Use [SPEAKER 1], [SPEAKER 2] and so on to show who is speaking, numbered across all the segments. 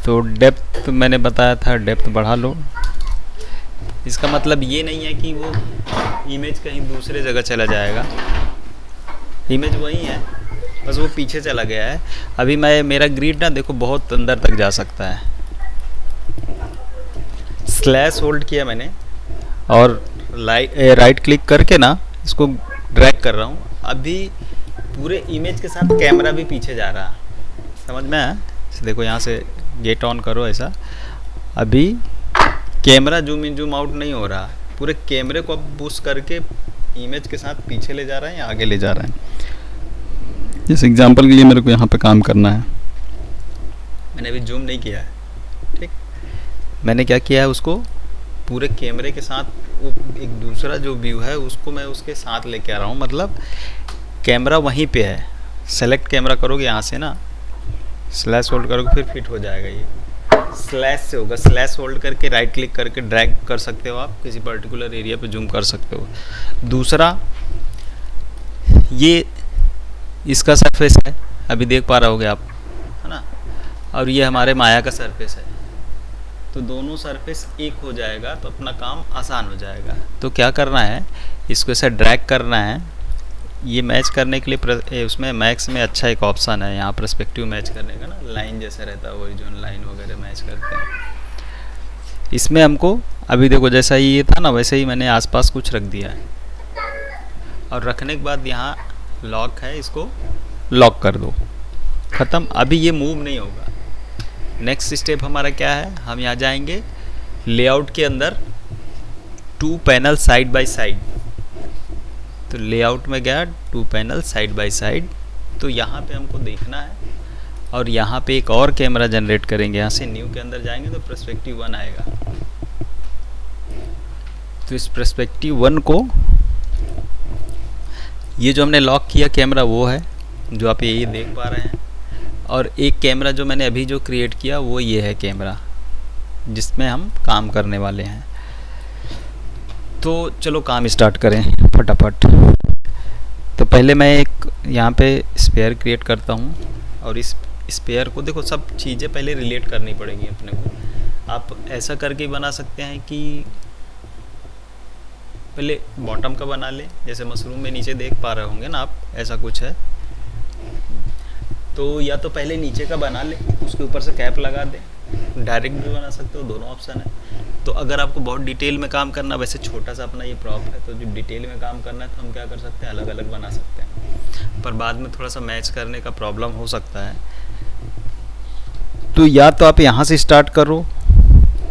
[SPEAKER 1] तो डेप्थ मैंने बताया था, डेप्थ बढ़ा लो। इसका मतलब ये नहीं है कि वो इमेज कहीं दूसरे जगह चला जाएगा, इमेज वही है, बस वो पीछे चला गया है। अभी मेरा ग्रिड ना देखो बहुत अंदर तक जा सकता है। स्लैश होल्ड किया मैंने और राइट क्लिक करके ना इसको ड्रैग कर रहा हूँ। अभी पूरे इमेज के साथ कैमरा भी पीछे जा रहा है, समझ में है? देखो यहाँ से गेट ऑन करो ऐसा, अभी camera zoom in zoom out नहीं हो रहा, पूरे कैमरे को अब पुश करके इमेज के साथ पीछे ले जा रहा है या आगे ले जा रहा है। इस एग्जांपल के लिए मेरे को यहाँ पे काम करना है। मैंने अभी जूम नहीं किया है, ठीक। मैंने क्या किया है, उसको पूरे कैमरे के साथ वो एक दूसरा जो व्यू है उसको मैं उसके साथ लेके आ रहा हूँ। मतलब कैमरा वहीं पे है, सेलेक्ट कैमरा करोगे यहाँ से ना, स्लैश होल्ड करोगे फिर फिट हो जाएगा। ये स्लैश से होगा, स्लैश होल्ड करके राइट क्लिक करके ड्रैग कर सकते हो, आप किसी पर्टिकुलर एरिया पे जूम कर सकते हो। दूसरा, ये इसका सरफेस है, अभी देख पा रहे होगे आप, है ना, और ये हमारे माया का सरफेस है। तो दोनों सरफेस एक हो जाएगा तो अपना काम आसान हो जाएगा। तो क्या करना है, इसको ऐसा ड्रैग करना है। ये मैच करने के लिए उसमें मैक्स में अच्छा एक ऑप्शन है यहाँ पर्सपेक्टिव मैच करने का ना, लाइन जैसा रहता है, ओरिजिनल लाइन वगैरह मैच करते हैं। इसमें हमको अभी देखो जैसा ये था ना वैसे ही मैंने आसपास कुछ रख दिया है, और रखने के बाद यहाँ लॉक है, इसको लॉक कर दो, ख़त्म। अभी ये मूव नहीं होगा। नेक्स्ट स्टेप हमारा क्या है, हम यहाँ जाएंगे लेआउट के अंदर, 2 पैनल साइड बाय साइड। तो लेआउट में गया 2 पैनल साइड बाय साइड, तो यहाँ पे हमको देखना है, और यहाँ पे एक और कैमरा जनरेट करेंगे। यहाँ से न्यू के अंदर जाएंगे तो पर्सपेक्टिव 1 आएगा। तो इस पर्सपेक्टिव 1 को, ये जो हमने लॉक किया कैमरा वो है जो आप ये देख पा रहे हैं, और एक कैमरा जो मैंने अभी जो क्रिएट किया वो ये है कैमरा जिसमें हम काम करने वाले हैं। तो चलो काम स्टार्ट करें फटाफट। तो पहले मैं एक यहाँ पे स्पेयर क्रिएट करता हूँ, और इस स्पेयर को देखो सब चीज़ें पहले रिलेट करनी पड़ेगी अपने को। आप ऐसा करके बना सकते हैं कि पहले बॉटम का बना लें, जैसे मशरूम में नीचे देख पा रहे होंगे ना आप, ऐसा कुछ है। तो या तो पहले नीचे का बना लें, उसके ऊपर से कैप लगा दें, डायरेक्ट भी बना सकते हो, दोनों ऑप्शन है। तो अगर आपको बहुत डिटेल में काम करना, वैसे छोटा सा अपना ये प्रॉप है, तो जो डिटेल में काम करना है तो हम क्या कर सकते हैं, अलग अलग बना सकते हैं, पर बाद में थोड़ा सा मैच करने का प्रॉब्लम हो सकता है। तो या तो आप यहाँ से स्टार्ट करो,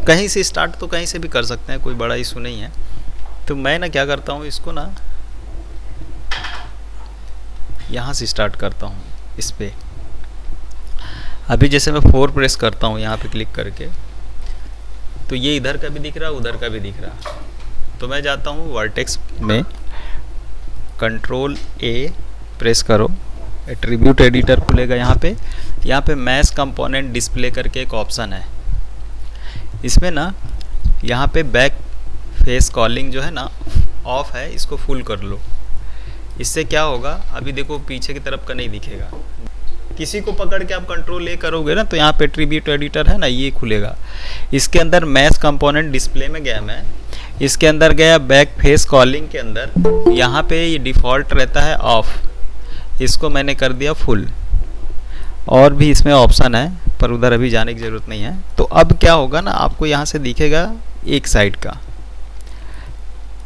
[SPEAKER 1] कहीं से स्टार्ट तो कहीं से भी कर सकते हैं, कोई बड़ा इशू नहीं है। तो मैं ना क्या करता हूँ, इसको ना यहाँ से स्टार्ट करता हूँ इस पर। अभी जैसे मैं 4 प्रेस करता हूँ यहाँ पे क्लिक करके, तो ये इधर का भी दिख रहा, उधर का भी दिख रहा। तो मैं जाता हूँ वर्टेक्स में, कंट्रोल A प्रेस करो, एट्रीब्यूट एडिटर खुलेगा यहाँ पे मैश कंपोनेंट डिस्प्ले करके एक ऑप्शन है। इसमें ना यहाँ पे बैक फेस कॉलिंग जो है ना ऑफ है, इसको फुल कर लो। इससे क्या होगा, अभी देखो पीछे की तरफ का नहीं दिखेगा। किसी को पकड़ के आप कंट्रोल A करोगे ना, तो यहाँ पे एट्रीब्यूट एडिटर है ना, ये खुलेगा। इसके अंदर मैश कंपोनेंट डिस्प्ले में गया मैं, इसके अंदर गया बैक फेस कॉलिंग के अंदर, यहाँ पे ये डिफ़ॉल्ट रहता है ऑफ, इसको मैंने कर दिया फुल। और भी इसमें ऑप्शन है, पर उधर अभी जाने की ज़रूरत नहीं है। तो अब क्या होगा ना, आपको यहाँ से दिखेगा एक साइड का।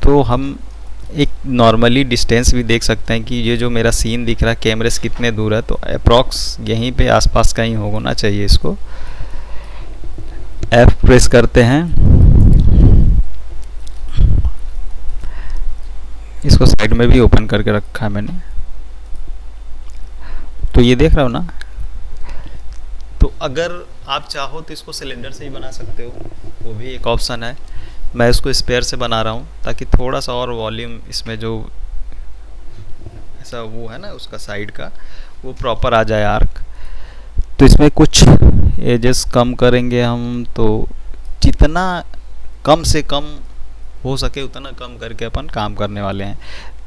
[SPEAKER 1] तो हम एक नॉर्मली डिस्टेंस भी देख सकते हैं कि ये जो मेरा सीन दिख रहा है कैमरे से कितने दूर है, तो अप्रॉक्स यहीं पे आसपास का ही होना चाहिए। इसको F प्रेस करते हैं, इसको साइड में भी ओपन करके रखा है मैंने, तो ये देख रहा हो ना। तो अगर आप चाहो तो इसको सिलेंडर से ही बना सकते हो, वो भी एक ऑप्शन है। मैं इसको स्पेयर से बना रहा हूँ ताकि थोड़ा सा और वॉल्यूम इसमें जो ऐसा वो है ना उसका साइड का, वो प्रॉपर आ जाए आर्क। तो इसमें कुछ एजेस कम करेंगे हम, तो जितना कम से कम हो सके उतना कम करके अपन काम करने वाले हैं।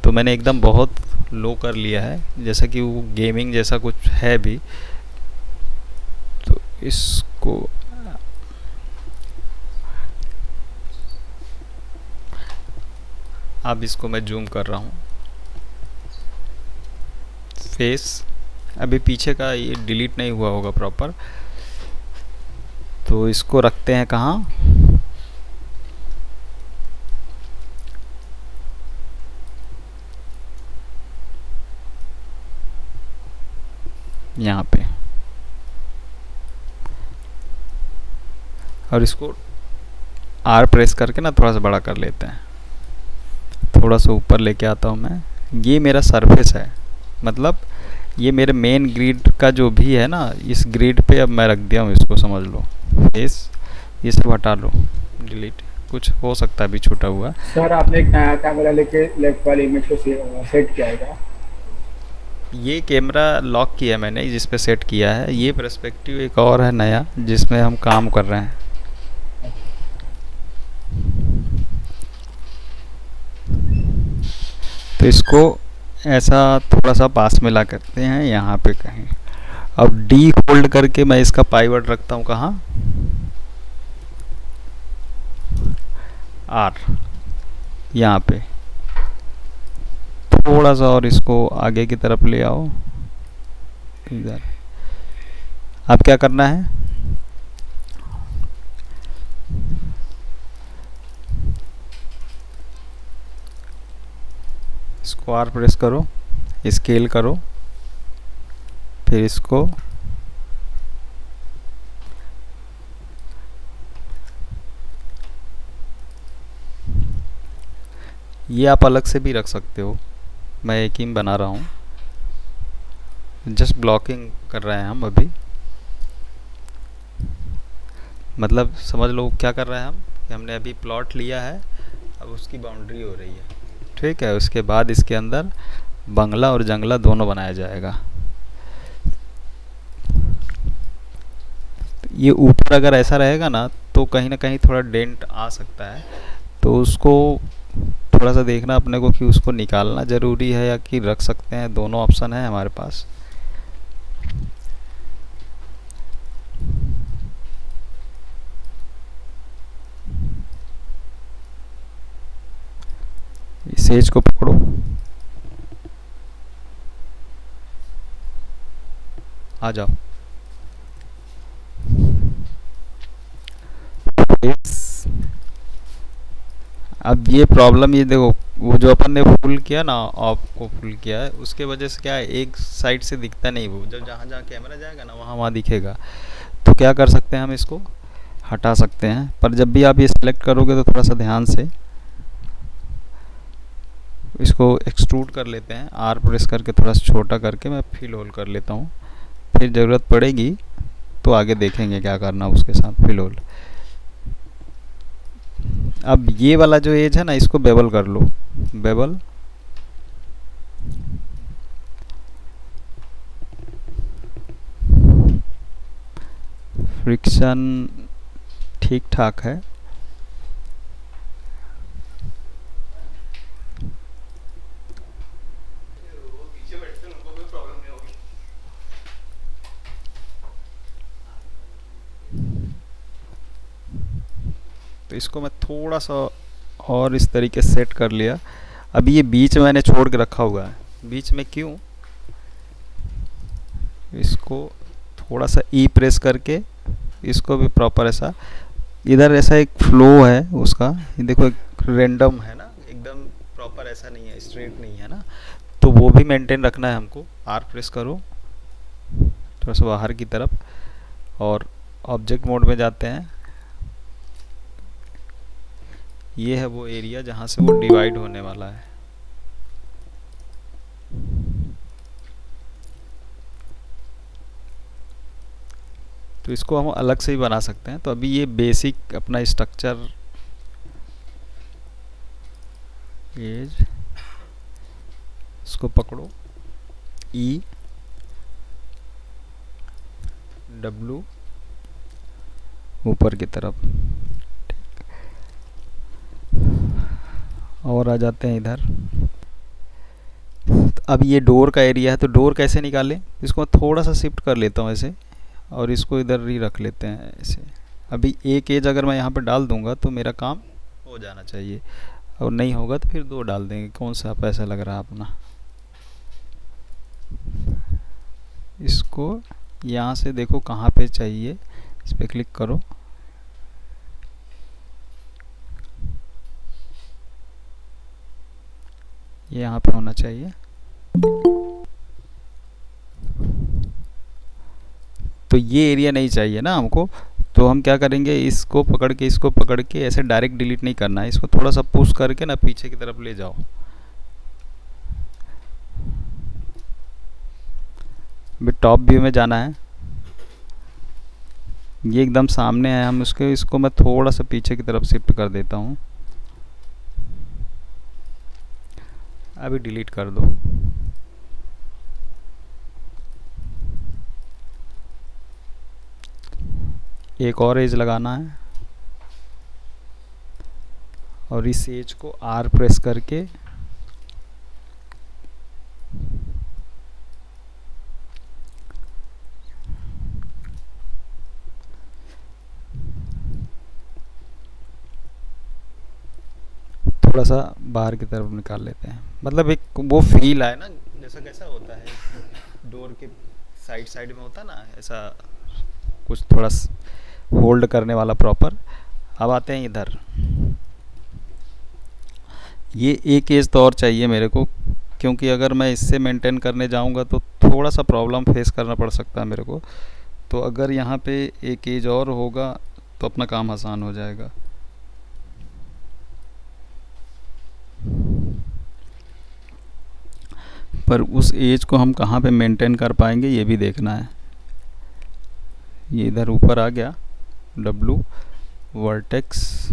[SPEAKER 1] तो मैंने एकदम बहुत लो कर लिया है, जैसा कि वो गेमिंग जैसा कुछ है भी। तो इसको अब इसको मैं जूम कर रहा हूँ। फेस अभी पीछे का ये डिलीट नहीं हुआ होगा प्रॉपर, तो इसको रखते हैं कहाँ, यहाँ पे। और इसको आर प्रेस करके ना थोड़ा सा बड़ा कर लेते हैं, थोड़ा सा ऊपर लेके आता हूँ मैं। ये मेरा सरफेस है, मतलब ये मेरे मेन ग्रिड का जो भी है ना, इस ग्रिड पे अब मैं रख दिया हूँ इसको, समझ लो। फेस ये सब हटा लो, डिलीट, कुछ हो सकता है अभी छूटा हुआ।
[SPEAKER 2] सर आपने एक नया कैमरा लेके लेफ्ट वाली इमेज को सेट किया है क्या?
[SPEAKER 1] ये कैमरा लॉक किया है मैंने, जिस पे सेट किया है। ये पर्सपेक्टिव एक और है नया जिसमें हम काम कर रहे हैं। तो इसको ऐसा थोड़ा सा पास में ला करते हैं यहाँ पे कहीं। अब डी होल्ड करके मैं इसका पाइवट रखता हूँ कहाँ, आर, यहाँ पे। थोड़ा सा और इसको आगे की तरफ ले आओ इधर। अब क्या करना है, इसको आर प्रेस करो, स्केल करो, फिर इसको ये आप अलग से भी रख सकते हो, मैं एक ही बना रहा हूँ। जस्ट ब्लॉकिंग कर रहे हैं हम अभी, मतलब समझ लो क्या कर रहे हैं हम, कि हमने अभी प्लॉट लिया है, अब उसकी बाउंड्री हो रही है, ठीक है। उसके बाद इसके अंदर बंगला और जंगला दोनों बनाया जाएगा। ये ऊपर अगर ऐसा रहेगा ना तो कहीं ना कहीं थोड़ा डेंट आ सकता है, तो उसको थोड़ा सा देखना अपने को कि उसको निकालना ज़रूरी है या कि रख सकते हैं, दोनों ऑप्शन है हमारे पास। इस एज को पकड़ो, आ जाओ। अब ये प्रॉब्लम, ये देखो, वो जो अपन ने फुल किया ना, ऑफ को फुल किया है, उसके वजह से क्या है, एक साइड से दिखता नहीं, वो जब जहाँ जहाँ कैमरा जाएगा ना वहाँ वहाँ दिखेगा। तो क्या कर सकते हैं हम, इसको हटा सकते हैं। पर जब भी आप ये सिलेक्ट करोगे तो थोड़ा सा ध्यान से इसको एक्सट्रूड कर लेते हैं, आर प्रेस करके थोड़ा सा छोटा करके मैं फिल होल कर लेता हूँ। फिर ज़रूरत पड़ेगी तो आगे देखेंगे क्या करना उसके साथ फिल होल। अब ये वाला जो एज है ना, इसको बेवल कर लो, बेवल। फ्रिक्शन ठीक ठाक है। तो इसको मैं थोड़ा सा और इस तरीके से सेट कर लिया। अभी ये बीच में मैंने छोड़ के रखा हुआ है, बीच में क्यों, इसको थोड़ा सा ई प्रेस करके इसको भी प्रॉपर ऐसा, इधर ऐसा एक फ्लो है उसका, ये देखो एक रेंडम है ना, एकदम प्रॉपर ऐसा नहीं है, स्ट्रेट नहीं है ना, तो वो भी मेंटेन रखना है हमको। आर प्रेस करो थोड़ा सा बाहर की तरफ, और ऑब्जेक्ट मोड में जाते हैं। ये है वो एरिया जहाँ से वो डिवाइड होने वाला है। तो इसको हम अलग से ही बना सकते हैं। तो अभी ये बेसिक अपना स्ट्रक्चर, एज, इसको पकड़ो, ई डब्लू ऊपर की तरफ, और आ जाते हैं इधर। तो अब ये डोर का एरिया है, तो डोर कैसे निकालें, इसको मैं थोड़ा सा शिफ्ट कर लेता हूँ ऐसे, और इसको इधर ही रख लेते हैं ऐसे। अभी एक एज अगर मैं यहाँ पर डाल दूँगा तो मेरा काम हो जाना चाहिए। और नहीं होगा तो फिर 2 डाल देंगे, कौन सा पैसा लग रहा है अपना। इसको यहाँ से देखो कहाँ पे चाहिए, इस पर क्लिक करो, ये यहाँ पे होना चाहिए। तो ये एरिया नहीं चाहिए ना हमको, तो हम क्या करेंगे, इसको पकड़ के ऐसे डायरेक्ट डिलीट नहीं करना है, इसको थोड़ा सा पुश करके ना पीछे की तरफ ले जाओ। अभी टॉप व्यू में जाना है, ये एकदम सामने है, हम इसको मैं थोड़ा सा पीछे की तरफ शिफ्ट कर देता हूँ। अभी डिलीट कर दो। एक और एज लगाना है और इस एज को R प्रेस करके थोड़ा सा बाहर की तरफ निकाल लेते हैं, मतलब एक वो फील आए ना, जैसा कैसा होता है डोर के साइड साइड में होता है ना, ऐसा कुछ थोड़ा होल्ड करने वाला प्रॉपर। अब आते हैं इधर, ये एक एज तो और चाहिए मेरे को, क्योंकि अगर मैं इससे मेंटेन करने जाऊंगा तो थोड़ा सा प्रॉब्लम फेस करना पड़ सकता है मेरे को। तो अगर यहाँ पे एक एज और होगा तो अपना काम आसान हो जाएगा। पर उस एज को हम कहाँ पे मेंटेन कर पाएंगे ये भी देखना है। ये इधर ऊपर आ गया, W वर्टेक्स,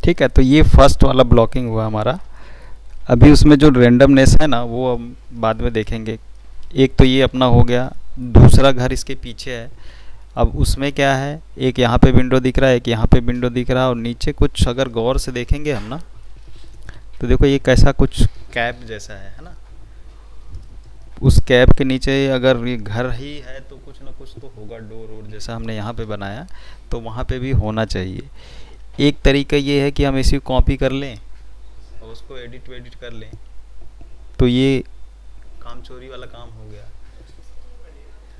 [SPEAKER 1] ठीक है। तो ये फर्स्ट वाला ब्लॉकिंग हुआ हमारा। अभी उसमें जो रेंडमनेस है ना वो हम बाद में देखेंगे। एक तो ये अपना हो गया, दूसरा घर इसके पीछे है। अब उसमें क्या है, एक यहाँ पे विंडो दिख रहा है, एक यहाँ पे विंडो दिख रहा है, और नीचे कुछ अगर गौर से देखेंगे हम ना तो देखो ये कैसा कुछ कैप जैसा है ना। उस कैप के नीचे अगर ये घर ही है तो कुछ ना कुछ तो होगा, डोर वोर जैसा हमने यहाँ पे बनाया, तो वहाँ पे भी होना चाहिए। एक तरीका ये है कि हम इसी को कॉपी कर लें और उसको एडिट वेडिट कर लें, तो ये काम चोरी वाला काम हो गया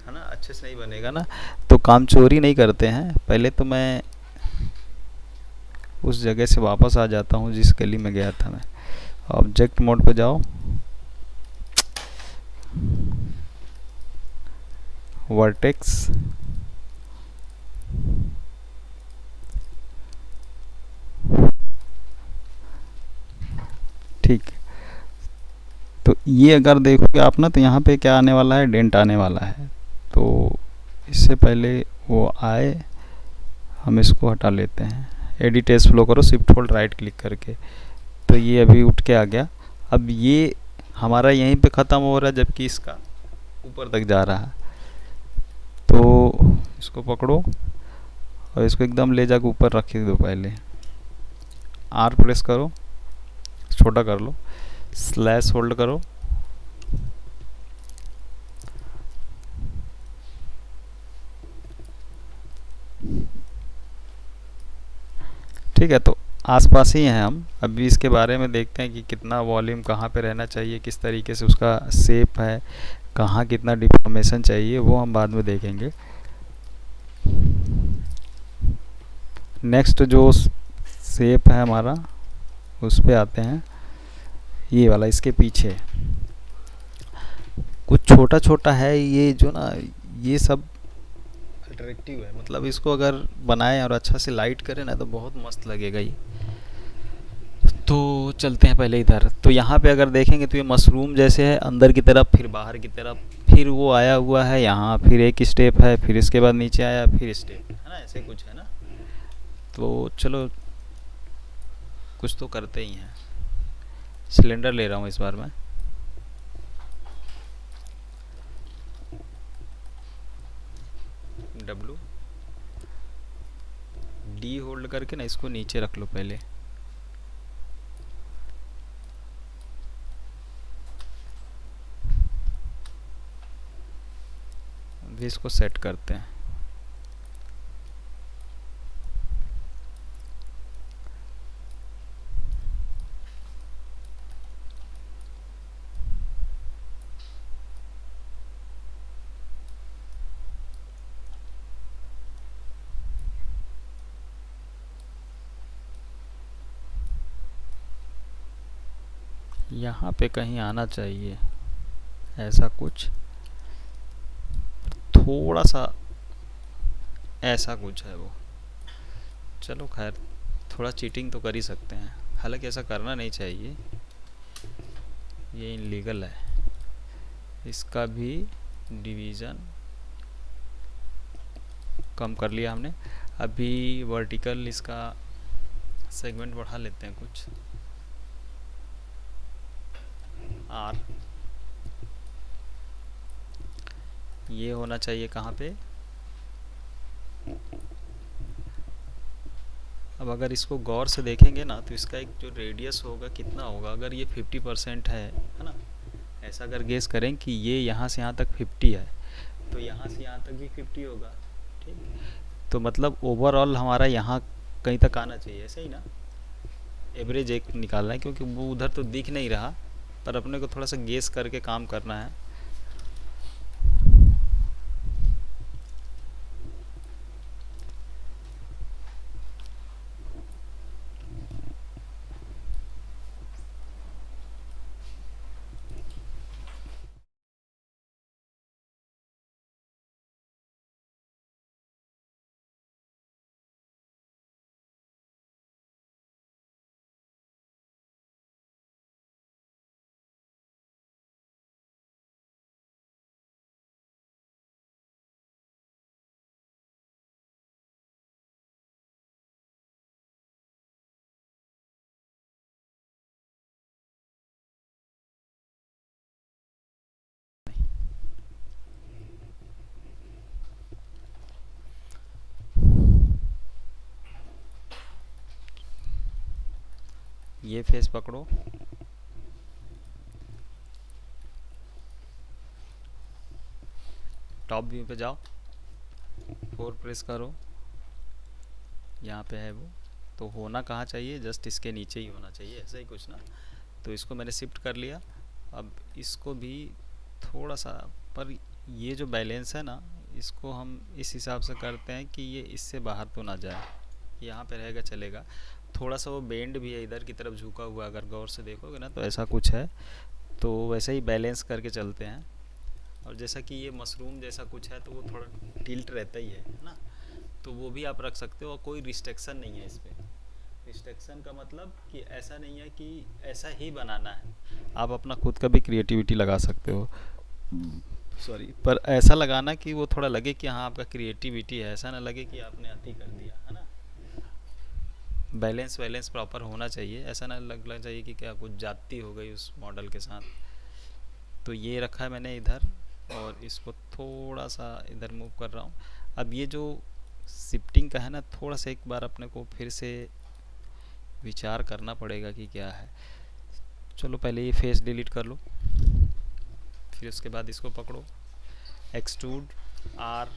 [SPEAKER 1] है ना, अच्छे से नहीं बनेगा ना। तो काम चोरी नहीं करते हैं, पहले तो मैं उस जगह से वापस आ जाता हूँ जिस गली में गया था मैं। ऑब्जेक्ट मोड पे जाओ, वर्टेक्स, ठीक। तो ये अगर देखोगे आप ना तो यहाँ पे क्या आने वाला है, डेंट आने वाला है। तो इससे पहले वो आए, हम इसको हटा लेते हैं। एडिट एज फ्लो करो, शिफ्ट होल्ड राइट क्लिक करके, तो ये अभी उठ के आ गया। अब ये हमारा यहीं पे ख़त्म हो रहा है जबकि इसका ऊपर तक जा रहा है। तो इसको पकड़ो और इसको एकदम ले जाकर ऊपर रख दो। पहले R प्रेस करो, छोटा कर लो, स्लैश होल्ड करो, ठीक है। तो आसपास ही हैं हम। अभी इसके बारे में देखते हैं कि कितना वॉल्यूम कहाँ पे रहना चाहिए, किस तरीके से उसका शेप है, कहाँ कितना डिफॉर्मेशन चाहिए, वो हम बाद में देखेंगे। नेक्स्ट जो शेप है हमारा उस पे आते हैं, ये वाला इसके पीछे। कुछ छोटा छोटा है ये जो ना, ये सब अट्रैक्टिव है, मतलब इसको अगर बनाएं और अच्छा से लाइट करें ना तो बहुत मस्त लगेगा ये। तो चलते हैं पहले इधर। तो यहाँ पे अगर देखेंगे तो ये मशरूम जैसे है, अंदर की तरफ फिर बाहर की तरफ, फिर वो आया हुआ है यहाँ, फिर एक स्टेप है, फिर इसके बाद नीचे आया, फिर स्टेप है ना, ऐसे कुछ है ना। तो चलो कुछ तो करते ही हैं। सिलेंडर ले रहा हूँ इस बार मैं। डब्लू डी होल्ड करके ना इसको नीचे रख लो पहले। अभी इसको सेट करते हैं। यहाँ पे कहीं आना चाहिए ऐसा कुछ, थोड़ा सा ऐसा कुछ है वो। चलो खैर, थोड़ा चीटिंग तो कर ही सकते हैं, हालांकि ऐसा करना नहीं चाहिए, ये इनलीगल है। इसका भी डिवीज़न कम कर लिया हमने। अभी वर्टिकल इसका सेगमेंट बढ़ा लेते हैं कुछ, आर। ये होना चाहिए कहाँ पे, अब अगर इसको गौर से देखेंगे ना तो इसका एक जो रेडियस होगा कितना होगा, अगर ये 50% है ना, ऐसा अगर गेस करें कि ये यहाँ से यहाँ तक 50 है तो यहाँ से यहाँ तक भी 50 होगा, ठीक। तो मतलब ओवरऑल हमारा यहाँ कहीं तक आना चाहिए, ऐसे ही ना। एवरेज एक निकालना है क्योंकि वो उधर तो दिख नहीं रहा, पर अपने को थोड़ा सा गेस करके काम करना है। ये फेस पकड़ो, टॉप व्यू पे जाओ, 4 प्रेस करो, यहाँ पे है वो। तो होना कहाँ चाहिए, जस्ट इसके नीचे ही होना चाहिए, ऐसा ही कुछ ना। तो इसको मैंने शिफ्ट कर लिया। अब इसको भी थोड़ा सा, पर ये जो बैलेंस है ना, इसको हम इस हिसाब से करते हैं कि ये इससे बाहर तो ना जाए, यहाँ पे रहेगा चलेगा। थोड़ा सा वो बेंड भी है इधर की तरफ झुका हुआ, अगर गौर से देखोगे ना तो ऐसा कुछ है। तो वैसे ही बैलेंस करके चलते हैं। और जैसा कि ये मशरूम जैसा कुछ है तो वो थोड़ा टिल्ट रहता ही है ना, तो वो भी आप रख सकते हो, और कोई रिस्ट्रिक्शन नहीं है इस पर। रिस्ट्रिक्शन का मतलब कि ऐसा नहीं है कि ऐसा ही बनाना है, आप अपना खुद का भी क्रिएटिविटी लगा सकते हो, सॉरी, पर ऐसा लगाना कि वो थोड़ा लगे कि हाँ आपका क्रिएटिविटी है, ऐसा ना लगे कि आपने अति कर दिया, है ना। बैलेंस वैलेंस प्रॉपर होना चाहिए, ऐसा ना लगना चाहिए कि क्या कुछ जाती हो गई उस मॉडल के साथ। तो ये रखा है मैंने इधर, और इसको थोड़ा सा इधर मूव कर रहा हूँ। अब ये जो शिफ्टिंग का है ना, थोड़ा सा एक बार अपने को फिर से विचार करना पड़ेगा कि क्या है। चलो पहले ये फेस डिलीट कर लो, फिर उसके बाद इसको पकड़ो, एक्सट्रूड आर,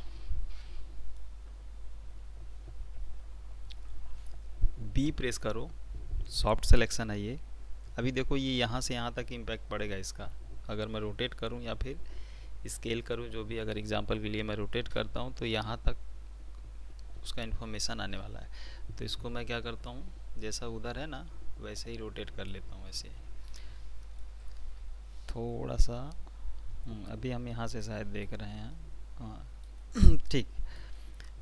[SPEAKER 1] बी प्रेस करो, सॉफ्ट सिलेक्शन है ये। अभी देखो ये यहाँ से यहाँ तक इम्पैक्ट पड़ेगा इसका, अगर मैं रोटेट करूँ या फिर स्केल करूँ, जो भी, अगर एग्जांपल के लिए मैं रोटेट करता हूँ तो यहाँ तक उसका इन्फॉर्मेशन आने वाला है। तो इसको मैं क्या करता हूँ, जैसा उधर है ना वैसे ही रोटेट कर लेता हूँ, ऐसे थोड़ा सा अभी हम यहाँ से शायद देख रहे हैं। हाँ ठीक।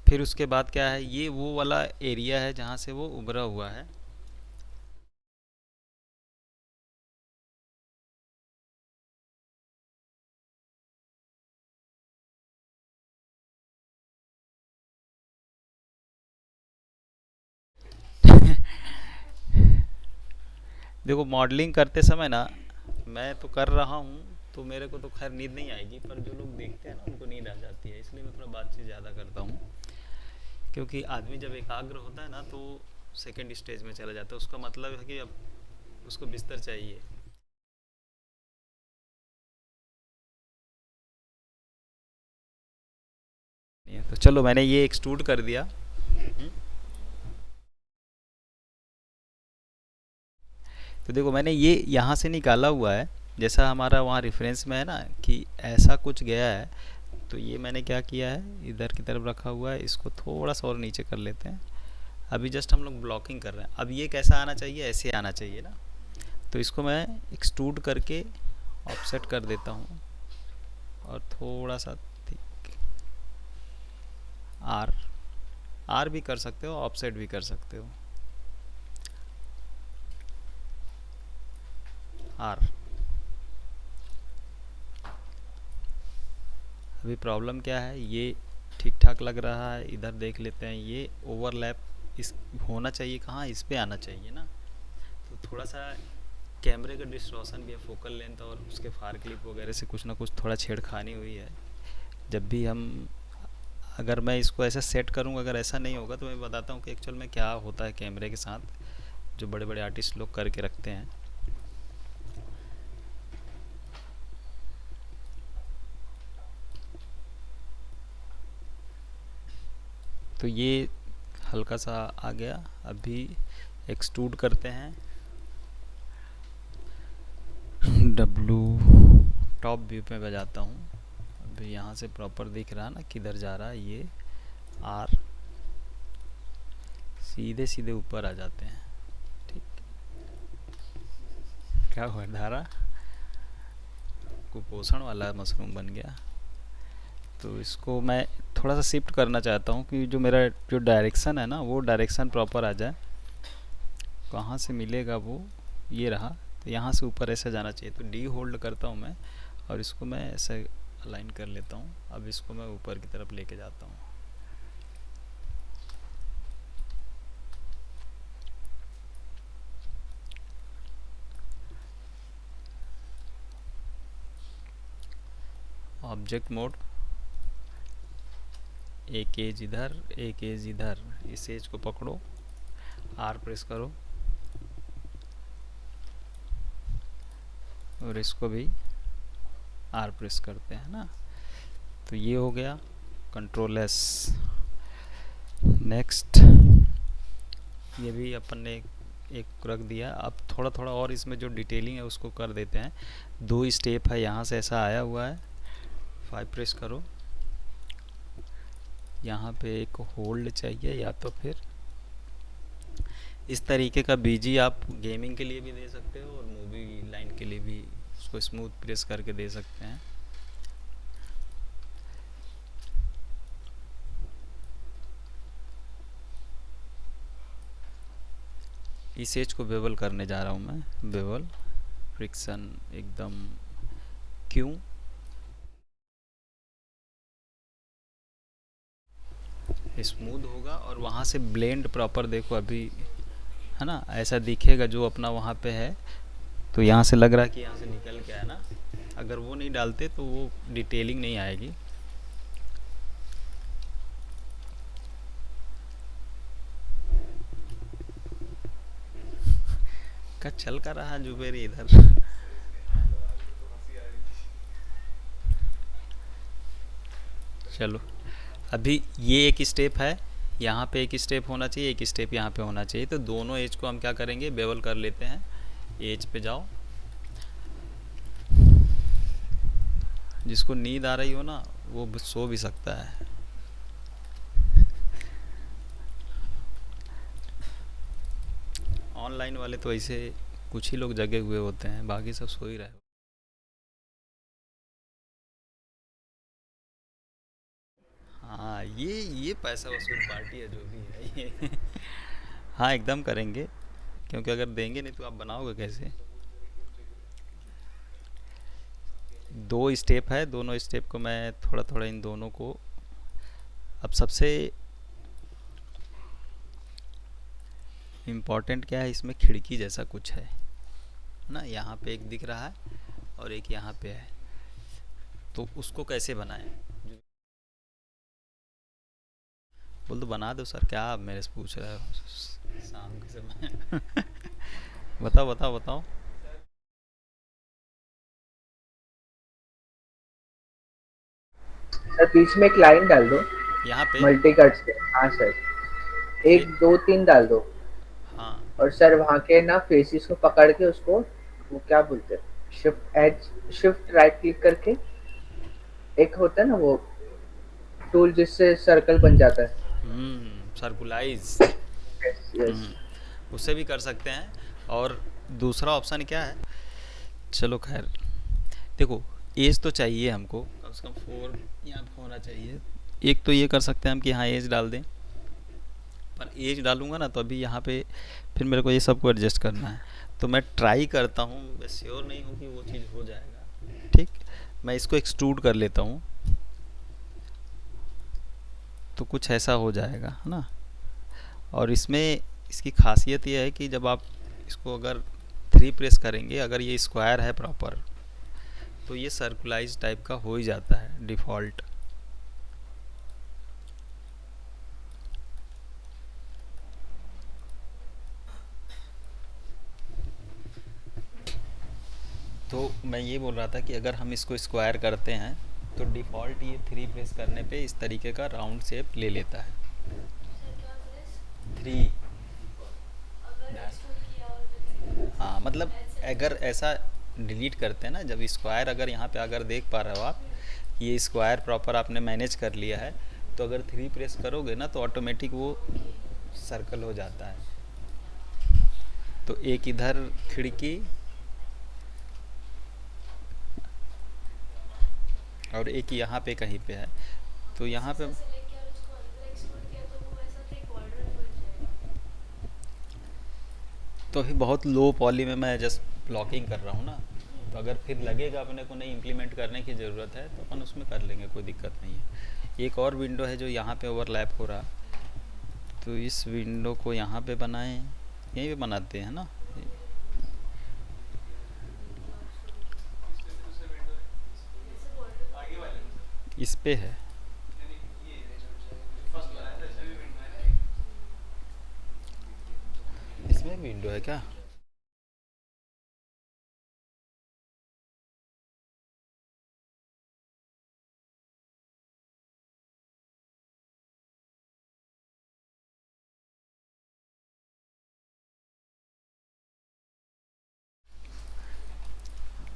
[SPEAKER 1] फिर उसके बाद क्या है, ये वो वाला एरिया है जहाँ से वो उभरा हुआ है। देखो मॉडलिंग करते समय ना, मैं तो कर रहा हूँ तो मेरे को तो खैर नींद नहीं आएगी, पर जो लोग देखते हैं ना उनको नींद आ जाती है, इसलिए मैं थोड़ा बातचीत ज़्यादा करता हूँ। क्योंकि आदमी जब एकाग्र होता है ना तो सेकंड स्टेज में चला जाता है, उसका मतलब है कि अब उसको बिस्तर चाहिए। तो चलो मैंने ये एक्सट्रूड कर दिया। तो देखो मैंने ये यहाँ से निकाला हुआ है, जैसा हमारा वहाँ रेफरेंस में है ना कि ऐसा कुछ गया है। तो ये मैंने क्या किया है, इधर की तरफ रखा हुआ है, इसको थोड़ा सा और नीचे कर लेते हैं। अभी जस्ट हम लोग ब्लॉकिंग कर रहे हैं। अब ये कैसा आना चाहिए, ऐसे आना चाहिए ना। तो इसको मैं एक्सट्रूड करके ऑफसेट कर देता हूँ, और थोड़ा सा थिक आर, आर भी कर सकते हो, ऑफसेट भी कर सकते हो, आर। अभी प्रॉब्लम क्या है, ये ठीक ठाक लग रहा है, इधर देख लेते हैं। ये ओवरलैप इस होना चाहिए कहाँ, इस पे आना चाहिए ना। तो थोड़ा सा कैमरे का डिस्टॉर्शन भी है, फोकल लेंथ और उसके फार क्लिप वगैरह से कुछ ना कुछ थोड़ा छेड़खानी हुई है। जब भी हम, अगर मैं इसको ऐसा सेट करूँगा, अगर ऐसा नहीं होगा तो मैं बताता हूँ कि एक्चुअल में क्या होता है कैमरे के साथ, जो बड़े बड़े आर्टिस्ट लोग करके रखते हैं। तो ये हल्का सा आ गया। अभी एक्सट्रूड करते हैं, डब्लू टॉप व्यू पे बजाता हूँ। अभी यहाँ से प्रॉपर दिख रहा है ना किधर जा रहा है, ये आर सीधे सीधे ऊपर आ जाते हैं। ठीक, क्या हुआ, धारा कुपोषण वाला मशरूम बन गया। तो इसको मैं थोड़ा सा शिफ्ट करना चाहता हूँ कि जो मेरा जो डायरेक्शन है ना, वो डायरेक्शन प्रॉपर आ जाए। कहाँ से मिलेगा वो, ये रहा। तो यहाँ से ऊपर ऐसे जाना चाहिए। तो डी होल्ड करता हूँ मैं, और इसको मैं ऐसे अलाइन कर लेता हूँ। अब इसको मैं ऊपर की तरफ लेके जाता हूँ। ऑब्जेक्ट मोड, एक एज इधर, एक एज इधर, इस एज को पकड़ो, आर प्रेस करो, और इसको भी आर प्रेस करते हैं ना। तो ये हो गया कंट्रोल एस। नेक्स्ट, ये भी अपन ने एक रख दिया। अब थोड़ा थोड़ा और इसमें जो डिटेलिंग है उसको कर देते हैं। 2 स्टेप है, यहाँ से ऐसा आया हुआ है, 5 प्रेस करो। यहाँ पे एक होल्ड चाहिए, या तो फिर इस तरीके का बीजी आप गेमिंग के लिए भी दे सकते हो, और मूवी लाइन के लिए भी उसको स्मूथ प्रेस करके दे सकते हैं। इस एज को बेवल करने जा रहा हूँ मैं, बेवल फ्रिक्शन एकदम क्यों, स्मूथ होगा। और वहाँ से ब्लेंड प्रॉपर देखो अभी, है ना, ऐसा दिखेगा जो अपना वहाँ पे है। तो यहाँ से लग रहा है कि यहाँ से निकल के है ना। अगर वो नहीं डालते तो वो डिटेलिंग नहीं आएगी। का चल कर रहा जुबेरी इधर। चलो, अभी ये एक स्टेप है, यहाँ पे एक स्टेप होना चाहिए, एक स्टेप यहाँ पे होना चाहिए। तो दोनों एज को हम क्या करेंगे, बेवल कर लेते हैं। एज पे जाओ, जिसको नींद आ रही हो ना वो सो भी सकता है। ऑनलाइन वाले तो ऐसे कुछ ही लोग जगे हुए होते हैं, बाकी सब सो ही रहे। ये पैसा वसूल पार्टी है जो भी है ये। हाँ एकदम करेंगे, क्योंकि अगर देंगे नहीं तो आप बनाओगे कैसे। दो स्टेप है, दोनों स्टेप को मैं थोड़ा थोड़ा इन दोनों को, अब सबसे इम्पोर्टेंट क्या है इसमें, खिड़की जैसा कुछ है ना, यहाँ पे एक दिख रहा है और एक यहाँ पे है, तो उसको कैसे बनाएं। बोल दो बना दो सर, क्या आप मेरे से पूछ रहे हो शाम के समय। बताओ बताओ बताओ।
[SPEAKER 2] सर बीच में एक लाइन डाल दो,
[SPEAKER 1] यहाँ पे
[SPEAKER 2] मल्टी कट से। हाँ सर, एक
[SPEAKER 1] फिर,
[SPEAKER 2] दो तीन डाल दो।
[SPEAKER 1] हाँ
[SPEAKER 2] और सर वहाँ के ना फेसिस को पकड़ के उसको, वो क्या बोलते हैं, shift edge, shift right click करके, एक होता है ना वो टूल जिससे सर्कल बन जाता है।
[SPEAKER 1] सर्कुलाइज।
[SPEAKER 2] Yes yes.
[SPEAKER 1] उससे भी कर सकते हैं। और दूसरा ऑप्शन क्या है, चलो खैर, देखो एज तो चाहिए हमको, कम से कम 4 यहाँ पे होना चाहिए। एक तो ये कर सकते हैं हम कि हाँ एज डाल दें, पर एज डालूंगा ना तो अभी यहाँ पे फिर मेरे को ये सबको एडजस्ट करना है, तो मैं ट्राई करता हूँ, मैं श्योर नहीं हूँ कि वो चीज़ हो जाएगा। ठीक, मैं इसको एक्सट्रूड कर लेता हूँ, तो कुछ ऐसा हो जाएगा है ना। और इसमें इसकी खासियत ये है कि जब आप इसको अगर 3 प्रेस करेंगे, अगर ये स्क्वायर है प्रॉपर, तो ये सर्कुलाइज टाइप का हो ही जाता है डिफ़ॉल्ट। तो मैं ये बोल रहा था कि अगर हम इसको स्क्वायर करते हैं तो डिफ़ॉल्ट ये 3 प्रेस करने पे इस तरीके का राउंड शेप ले लेता है। 3। हाँ मतलब अगर ऐसा डिलीट करते हैं ना, जब स्क्वायर, अगर यहाँ पे अगर देख पा रहे हो आप, ये स्क्वायर प्रॉपर आपने मैनेज कर लिया है, तो अगर 3 प्रेस करोगे ना तो ऑटोमेटिक वो सर्कल हो जाता है। तो एक इधर खिड़की और एक यहाँ पे कहीं पे है, तो यहाँ पे तो अभी बहुत लो पॉली में मैं जस्ट ब्लॉकिंग कर रहा हूँ ना, तो अगर फिर लगेगा अपने को नहीं इम्प्लीमेंट करने की ज़रूरत है तो अपन उसमें कर लेंगे, कोई दिक्कत नहीं है। एक और विंडो है जो यहाँ पे ओवरलैप हो रहा, तो इस विंडो को यहाँ पे बनाएं, यहीं पे बनाते हैं ना। इस पे है, इसमें विंडो है क्या।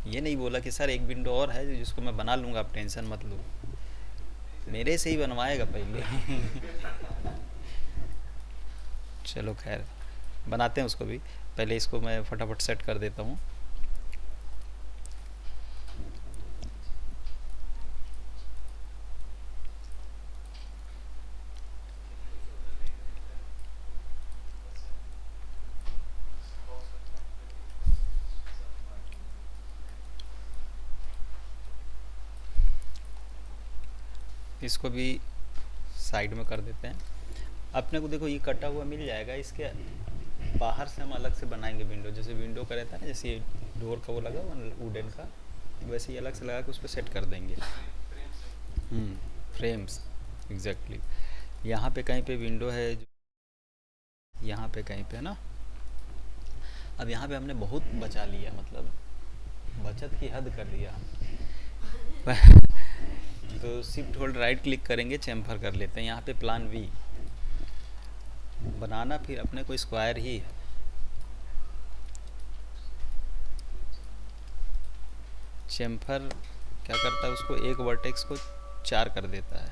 [SPEAKER 1] ये नहीं बोला कि सर एक विंडो और है जिसको मैं बना लूँगा, आप टेंशन मत लो, मेरे से ही बनवाएगा पहले। चलो खैर बनाते हैं उसको भी, पहले इसको मैं फटाफट सेट कर देता हूँ। इसको भी साइड में कर देते हैं। अपने को देखो ये कटा हुआ मिल जाएगा, इसके बाहर से हम अलग से बनाएंगे विंडो, जैसे विंडो का रहता है ना, जैसे ये डोर का वो लगा हुआ वुडन का, वैसे ही अलग से लगा के उस पर सेट कर देंगे। Frames exactly. यहाँ पे कहीं पे विंडो है, यहाँ पे कहीं पे है ना। अब यहाँ पे हमने बहुत बचा लिया, मतलब बचत की हद कर लिया हम। तो शिफ्ट होल्ड राइट क्लिक करेंगे, चैम्फर कर लेते हैं। यहाँ पे प्लान वी बनाना फिर अपने को स्क्वायर ही है। चैम्फर क्या करता है, उसको एक वर्टेक्स को 4 कर देता है।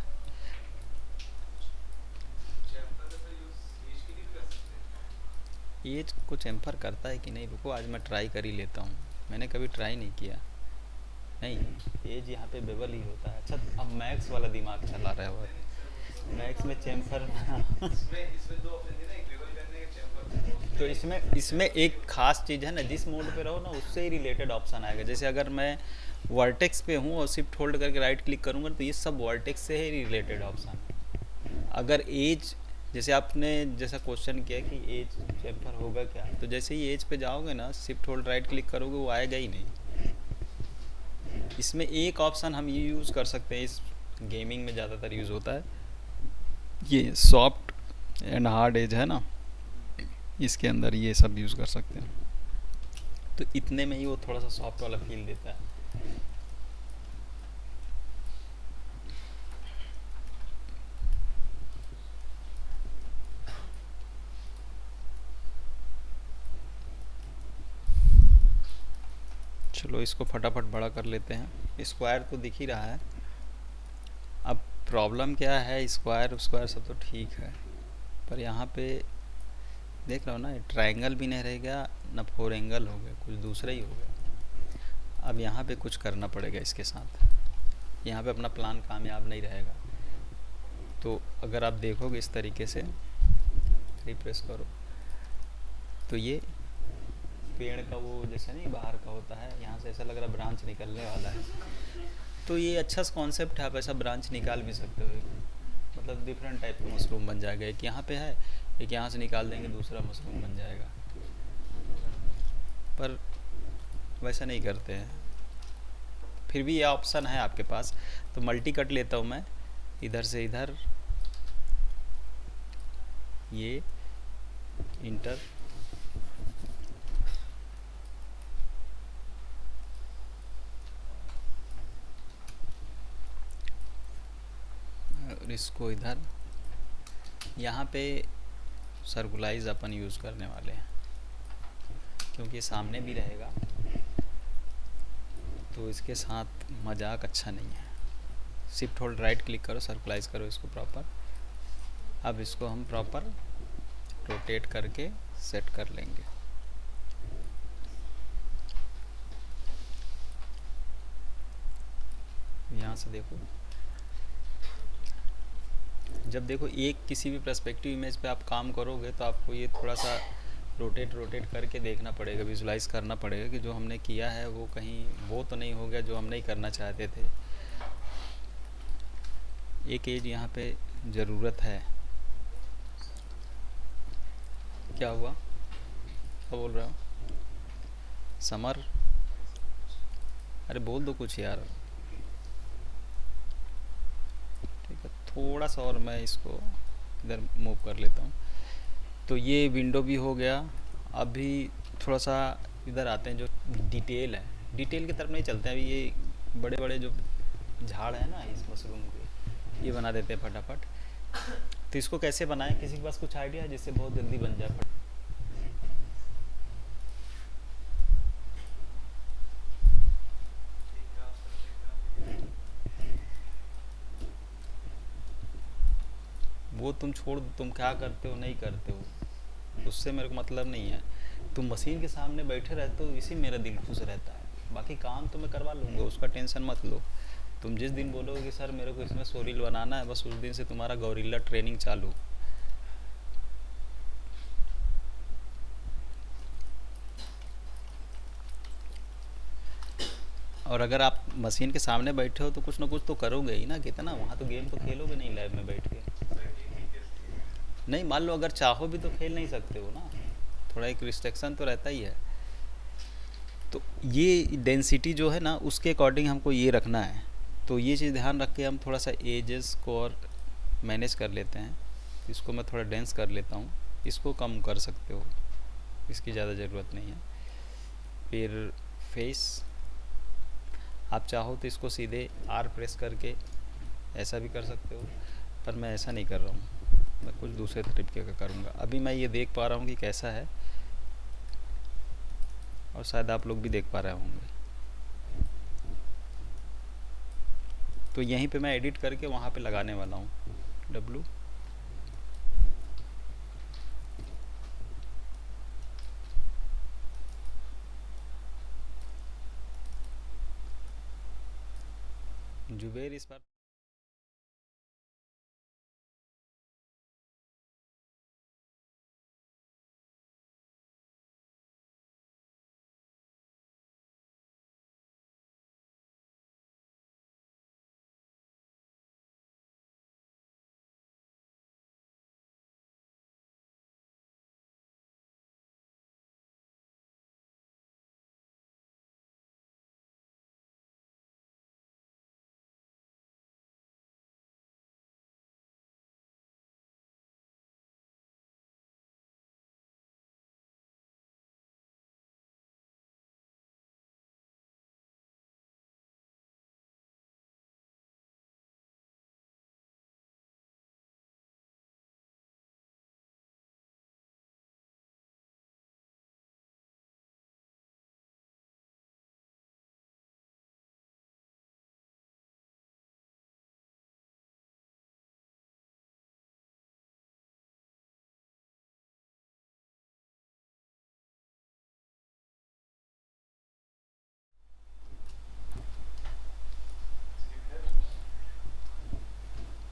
[SPEAKER 1] ये को चैम्फर करता है कि नहीं, रुको आज मैं ट्राई कर ही लेता हूँ, मैंने कभी ट्राई नहीं किया। नहीं, एज यहाँ पे बेबल ही होता है। अच्छा अब मैक्स वाला दिमाग चला रहा है। मैक्स में चेम्फर
[SPEAKER 3] इसमें इसमें दो ऑप्शन थे ना, एक लेवल करने का चैम्बर,
[SPEAKER 1] तो
[SPEAKER 3] उसमें
[SPEAKER 1] इसमें इसमें एक खास चीज़ है ना, जिस मोड पे रहो ना उससे ही रिलेटेड ऑप्शन आएगा। जैसे अगर मैं वर्टेक्स पे हूँ और शिफ्ट होल्ड करके राइट क्लिक करूँगा तो ये सब वर्टेक्स से ही रिलेटेड ऑप्शन है। अगर एज, जैसे आपने जैसा क्वेश्चन किया कि एज चेम्फर होगा क्या, तो जैसे ही एज पे जाओगे ना, शिफ्ट होल्ड राइट क्लिक करोगे, वो आएगा ही नहीं। इसमें एक ऑप्शन हम ये यूज़ कर सकते हैं, इस गेमिंग में ज़्यादातर यूज़ होता है, ये सॉफ्ट एंड हार्ड एज है ना, इसके अंदर ये सब यूज़ कर सकते हैं। तो इतने में ही वो थोड़ा सा सॉफ्ट वाला फील देता है। चलो इसको फटाफट बड़ा कर लेते हैं। स्क्वायर तो दिख ही रहा है। अब प्रॉब्लम क्या है, स्क्वायर स्क्वायर सब तो ठीक है, पर यहाँ पे देख रहा हो ना, ट्रायंगल भी नहीं रह गया ना, फोर एंगल हो गया, कुछ दूसरा ही हो गया। अब यहाँ पे कुछ करना पड़ेगा इसके साथ, यहाँ पे अपना प्लान कामयाब नहीं रहेगा। तो अगर आप देखोगे इस तरीके से, रिप्रेस करो, तो ये पेड़ का वो जैसे नहीं बाहर का होता है, यहाँ से ऐसा लग रहा ब्रांच निकलने वाला है। तो ये अच्छा सा कॉन्सेप्ट है, आप ऐसा ब्रांच निकाल भी सकते हो। मतलब डिफरेंट टाइप का मशरूम बन जाएगा, एक यहाँ पे है, एक यहाँ से निकाल देंगे, दूसरा मशरूम बन जाएगा। पर वैसा नहीं करते हैं। फिर भी ये ऑप्शन है आपके पास, तो मल्टी कट लेता हूँ मैं, इधर से इधर, ये इंटर, और इसको इधर, यहाँ पे सर्कुलाइज अपन यूज़ करने वाले हैं क्योंकि ये सामने भी रहेगा, तो इसके साथ मजाक अच्छा नहीं है। शिफ्ट होल्ड राइट क्लिक करो, सर्कुलाइज करो इसको प्रॉपर। अब इसको हम प्रॉपर रोटेट करके सेट कर लेंगे। यहाँ से देखो, जब देखो एक किसी भी पर्सपेक्टिव इमेज पे आप काम करोगे तो आपको ये थोड़ा सा रोटेट रोटेट करके देखना पड़ेगा, विजुलाइज करना पड़ेगा कि जो हमने किया है वो कहीं वो तो नहीं हो गया जो हम नहीं करना चाहते थे। एक एज यहाँ पे ज़रूरत है। क्या हुआ, क्या बोल रहे हो समर? अरे बोल दो कुछ यार। ठीक है, थोड़ा सा और मैं इसको इधर मूव कर लेता हूँ। तो ये विंडो भी हो गया। अभी थोड़ा सा इधर आते हैं, जो डिटेल है, डिटेल की तरफ नहीं चलते हैं अभी। ये बड़े बड़े जो झाड़ है ना इस मशरूम के, ये बना देते हैं फटाफट। तो इसको कैसे बनाएं, किसी के पास कुछ आइडिया है जिससे बहुत जल्दी बन जाए फट? वो तुम छोड़ दो, तुम क्या करते हो नहीं करते हो उससे मेरे को मतलब नहीं है। तुम मशीन के सामने बैठे रहते हो, इसी मेरा दिल खुश रहता है। बाकी काम तो मैं करवा लूँगा, उसका टेंशन मत लो। तुम जिस दिन बोलोगे कि सर मेरे को इसमें सोरील बनाना है, बस उस दिन से तुम्हारा गौरिल्ला ट्रेनिंग चालू। और अगर आप मशीन के सामने बैठे हो तो कुछ ना कुछ तो करोगे ही ना, कितना वहाँ तो गेम तो खेलोगे नहीं लैब में बैठ के। नहीं, मान लो अगर चाहो भी तो खेल नहीं सकते हो ना, थोड़ा एक रिस्ट्रिक्शन तो रहता ही है। तो ये डेंसिटी जो है ना उसके अकॉर्डिंग हमको ये रखना है। तो ये चीज़ ध्यान रख के हम थोड़ा सा एजेस को और मैनेज कर लेते हैं। इसको मैं थोड़ा डेंस कर लेता हूँ, इसको कम कर सकते हो, इसकी ज़्यादा ज़रूरत नहीं है। फिर फेस, आप चाहो तो इसको सीधे आर प्रेस करके ऐसा भी कर सकते हो, पर मैं ऐसा नहीं कर रहा हूँ, मैं कुछ दूसरे तरीके का करूँगा। अभी मैं ये देख पा रहा हूँ कि कैसा है, और शायद आप लोग भी देख पा रहे होंगे। तो यहीं पे मैं एडिट करके वहाँ पे लगाने वाला हूँ, डब्लू। जुबेर इस बार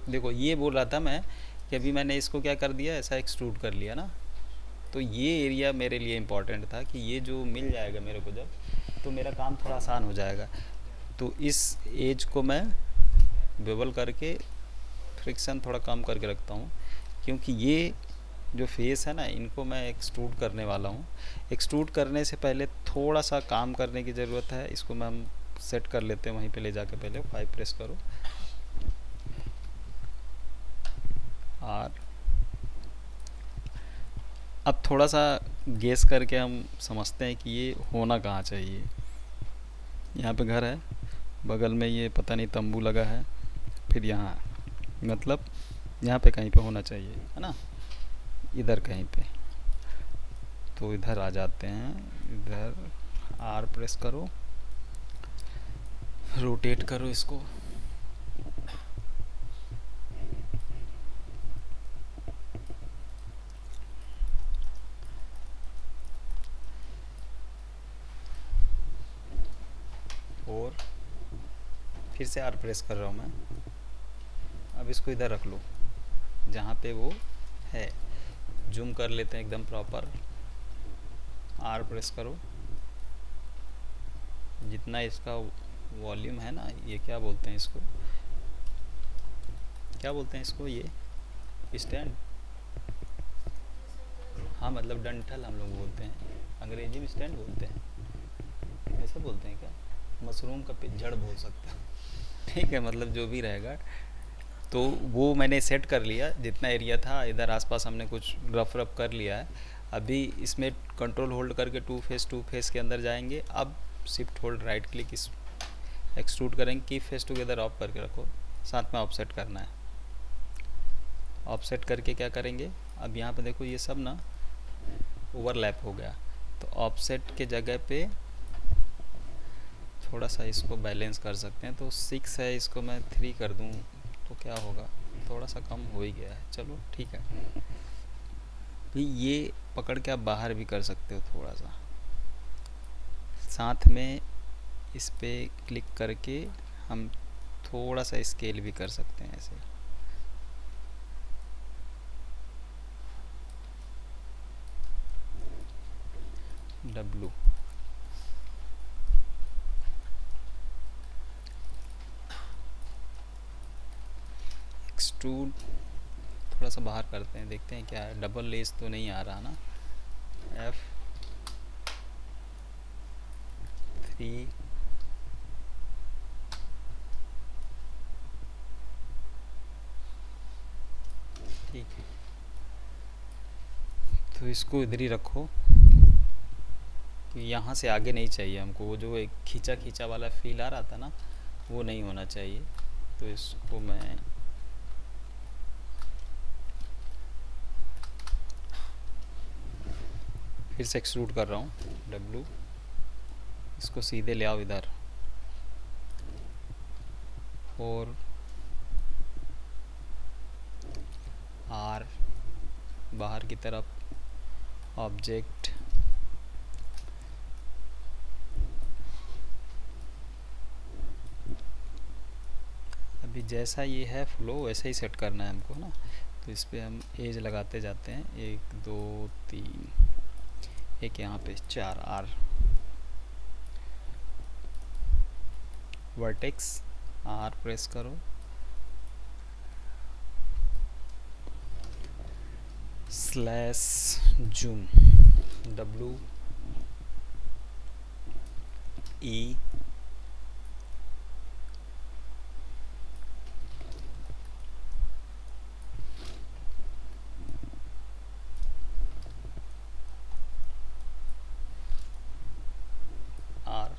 [SPEAKER 1] देखो ये बोल रहा था मैं कि अभी मैंने इसको क्या कर दिया, ऐसा एक्सट्रूड कर लिया ना, तो ये एरिया मेरे लिए इम्पोर्टेंट था कि ये जो मिल जाएगा मेरे को जब, तो मेरा काम थोड़ा आसान हो जाएगा। तो इस एज को मैं बेवल करके फ्रिक्शन थोड़ा कम करके रखता हूँ, क्योंकि ये जो फेस है ना, इनको मैं एक्सट्रूड करने वाला हूँ। एक्सट्रूड करने से पहले थोड़ा सा काम करने की ज़रूरत है। इसको मैं हम सेट कर लेते हैं वहीं पे ले जाके, पहले 5 प्रेस करो, और अब थोड़ा सा गेस करके हम समझते हैं कि ये होना कहाँ चाहिए। यहाँ पे घर है, बगल में ये पता नहीं तंबू लगा है, फिर यहाँ मतलब यहाँ पे कहीं पे होना चाहिए, है ना, इधर कहीं पे। तो इधर आ जाते हैं, इधर आर प्रेस करो, रोटेट करो इसको, और फिर से आर प्रेस कर रहा हूँ मैं। अब इसको इधर रख लो जहाँ पे वो है, जूम कर लेते हैं एकदम प्रॉपर, आर प्रेस करो, जितना इसका वॉल्यूम है ना, ये क्या बोलते हैं इसको, क्या बोलते हैं इसको, ये स्टैंड, हाँ मतलब डंठल हम लोग बोलते हैं, अंग्रेजी में स्टैंड बोलते हैं, ऐसे बोलते हैं क्या, मशरूम का जड़ बोल सकते हैं। ठीक है, मतलब जो भी रहेगा। तो वो मैंने सेट कर लिया, जितना एरिया था इधर आसपास हमने कुछ रफ रफ कर लिया है। अभी इसमें कंट्रोल होल्ड करके टू फेस के अंदर जाएंगे। अब शिफ्ट होल्ड राइट क्लिक, इस एक्सट्रूड करेंगे, की फेस टुगेदर ऑफ करके रखो, साथ में ऑफसेट करना है। ऑफसेट करके क्या करेंगे, अब यहाँ पे देखो ये सब ना ओवरलैप हो गया, तो ऑफसेट के जगह पे थोड़ा सा इसको बैलेंस कर सकते हैं। तो 6 है, इसको मैं 3 कर दूँ तो क्या होगा, थोड़ा सा कम हो ही गया है, चलो ठीक है। भी ये पकड़ के आप बाहर भी कर सकते हो थोड़ा सा, साथ में इस पे क्लिक करके हम थोड़ा सा स्केल भी कर सकते हैं ऐसे। W एक्सट्रूड थोड़ा सा बाहर करते हैं, देखते हैं क्या है, डबल लेस तो नहीं आ रहा ना, F3 ठीक है। तो इसको इधर ही रखो, यहाँ से आगे नहीं चाहिए हमको, वो जो एक खींचा खींचा वाला फील आ रहा था ना, वो नहीं होना चाहिए। तो इसको मैं फिर से एक्सट्रूड कर रहा हूँ, W, इसको सीधे ले आओ इधर, और R बाहर की तरफ, ऑब्जेक्ट, अभी जैसा ये है फ्लो वैसे ही सेट करना है हमको ना। तो इस पर हम एज लगाते जाते हैं, 1 2 3, एक यहाँ पे 4, R वर्टेक्स, R प्रेस करो, slash zoom, W E R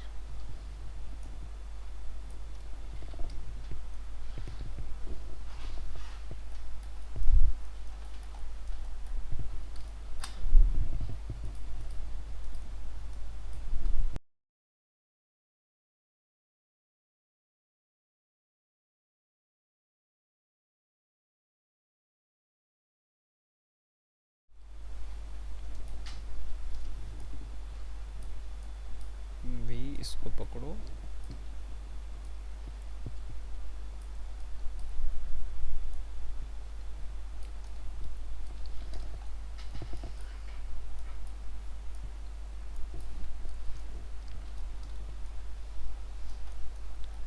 [SPEAKER 1] भी, इसको पकड़ो,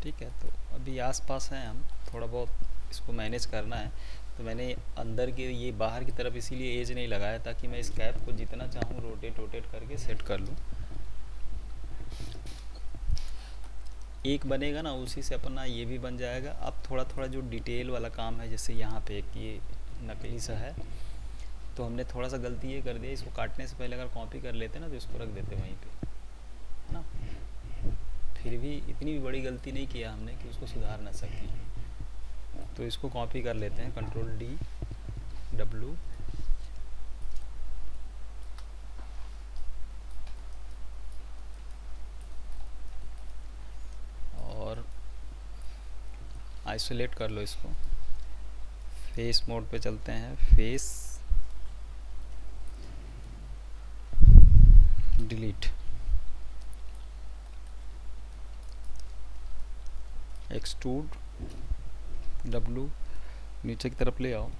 [SPEAKER 1] ठीक है। तो अभी आसपास हैं हम, थोड़ा बहुत इसको मैनेज करना है। तो मैंने अंदर के ये बाहर की तरफ इसीलिए एज नहीं लगाया ताकि मैं इस कैप को जितना चाहूँ रोटेट रोटेट करके सेट कर लूँ। एक बनेगा ना, उसी से अपना ये भी बन जाएगा। अब थोड़ा थोड़ा जो डिटेल वाला काम है, जैसे यहाँ पे एक ये नकली सा है, तो हमने थोड़ा सा गलती ये कर दिया, इसको काटने से पहले अगर कॉपी कर लेते ना तो इसको रख देते वहीं पे, है ना। फिर भी इतनी भी बड़ी गलती नहीं किया हमने कि उसको सुधार ना सकें। तो इसको कॉपी कर लेते हैं, Ctrl+D+W। और आइसोलेट कर लो इसको। फेस मोड पे चलते हैं, फेस डिलीट, एक्सट्रूड W, नीचे की तरफ ले आओ,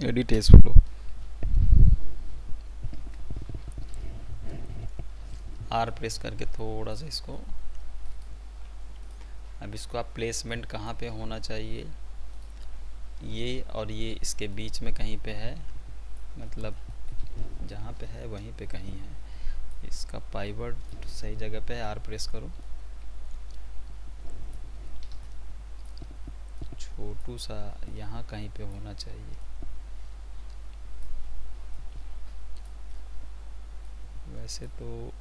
[SPEAKER 1] edit edge flow, R press करके थोड़ा सा इसको, अब इसको आप प्लेसमेंट कहाँ पे होना चाहिए, ये और ये इसके बीच में कहीं पे है, मतलब जहाँ पे है वहीं पे कहीं है। इसका पाइवट सही जगह पे है, R प्रेस करो, छोटू सा यहाँ कहीं पे होना चाहिए। वैसे तो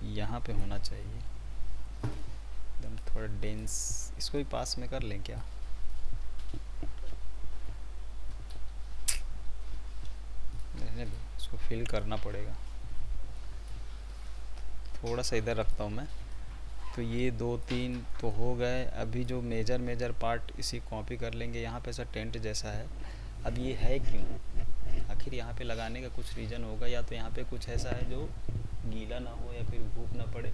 [SPEAKER 1] यहाँ पे होना चाहिए एकदम, थोड़ा डेंस। इसको भी पास में कर लें क्या, रहने दो, इसको फिल करना पड़ेगा। थोड़ा सा इधर रखता हूँ मैं। तो ये 2-3 तो हो गए। अभी जो मेजर पार्ट इसी कॉपी कर लेंगे। यहाँ पे ऐसा टेंट जैसा है, अब ये है क्यों, आखिर यहाँ पे लगाने का कुछ रीज़न होगा, या तो यहाँ पे कुछ ऐसा है जो गीला ना हो या फिर धूप ना पड़े,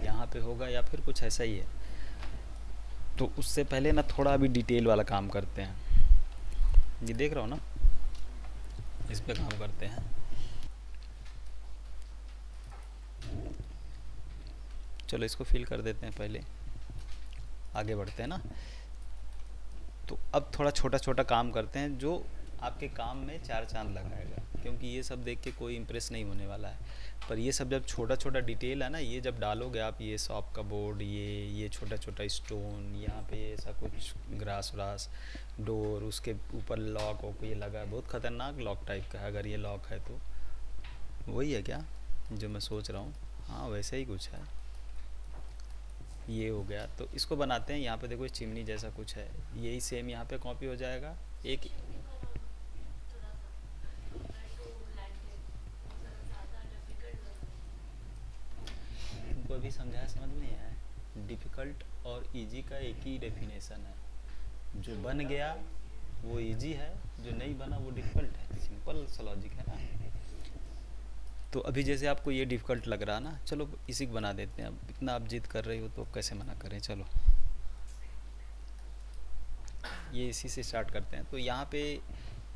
[SPEAKER 1] यहाँ पे होगा, या फिर कुछ ऐसा ही है। तो उससे पहले ना थोड़ा अभी डिटेल वाला काम करते हैं। ये देख रहा हो ना, इस पे काम करते हैं। चलो इसको फिल कर देते हैं, पहले आगे बढ़ते हैं ना। तो अब थोड़ा छोटा छोटा काम करते हैं जो आपके काम में 4 चांद लगाएगा, क्योंकि ये सब देख के कोई इम्प्रेस नहीं होने वाला है। पर ये सब जब छोटा छोटा डिटेल है ना, ये जब डालोगे आप, ये शॉप का बोर्ड, ये छोटा छोटा स्टोन, यहाँ पे ऐसा कुछ ग्रास व्रास, डोर, उसके ऊपर लॉक हो, ये लगा है, बहुत ख़तरनाक लॉक टाइप का है। अगर ये लॉक है तो वही है क्या जो मैं सोच रहा हूँ, हाँ वैसे ही कुछ है। ये हो गया, तो इसको बनाते हैं। यहाँ पे देखो चिमनी जैसा कुछ है, यही सेम यहाँ पे कॉपी हो जाएगा। एक तुमको अभी समझाया, समझ में नहीं आया। डिफ़िकल्ट और इजी का एक ही डेफिनेशन है, जो बन गया वो इजी है, जो नहीं बना वो डिफ़िकल्ट है। सिंपल सा लॉजिक है ना। तो अभी जैसे आपको ये डिफ़िकल्ट लग रहा ना, चलो इसी को बना देते हैं। अब इतना आप जिद कर रही हो तो कैसे मना करें। चलो ये इसी से स्टार्ट करते हैं। तो यहाँ पे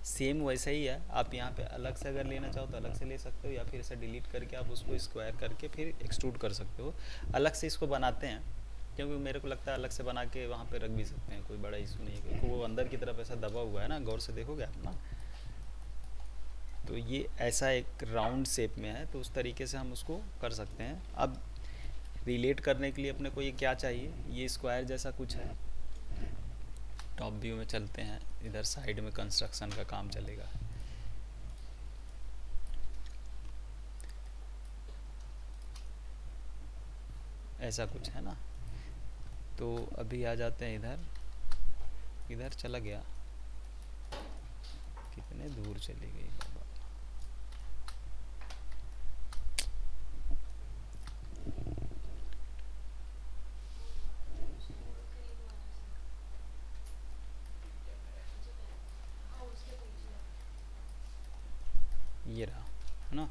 [SPEAKER 1] सेम वैसा ही है। आप यहाँ पे अलग से अगर लेना चाहो तो अलग से ले सकते हो, या फिर ऐसा डिलीट करके आप उसको स्क्वायर करके फिर एक्सट्रूड कर सकते हो। अलग से इसको बनाते हैं, क्योंकि मेरे को लगता है अलग से बना के वहाँ पे रख भी सकते हैं, कोई बड़ा इशू नहीं है, क्योंकि वो अंदर की तरफ ऐसा दबा हुआ है ना, गौर से देखोगे आप ना। तो ये ऐसा एक राउंड शेप में है, तो उस तरीके से हम उसको कर सकते हैं। अब रिलेट करने के लिए अपने को ये क्या चाहिए, ये स्क्वायर जैसा कुछ है। टॉप व्यू में चलते हैं, इधर साइड में कंस्ट्रक्शन का काम चलेगा। ऐसा कुछ है ना। तो अभी आ जाते हैं इधर, इधर चला गया, कितने दूर चली गई बाबा। ये रहा, है ना।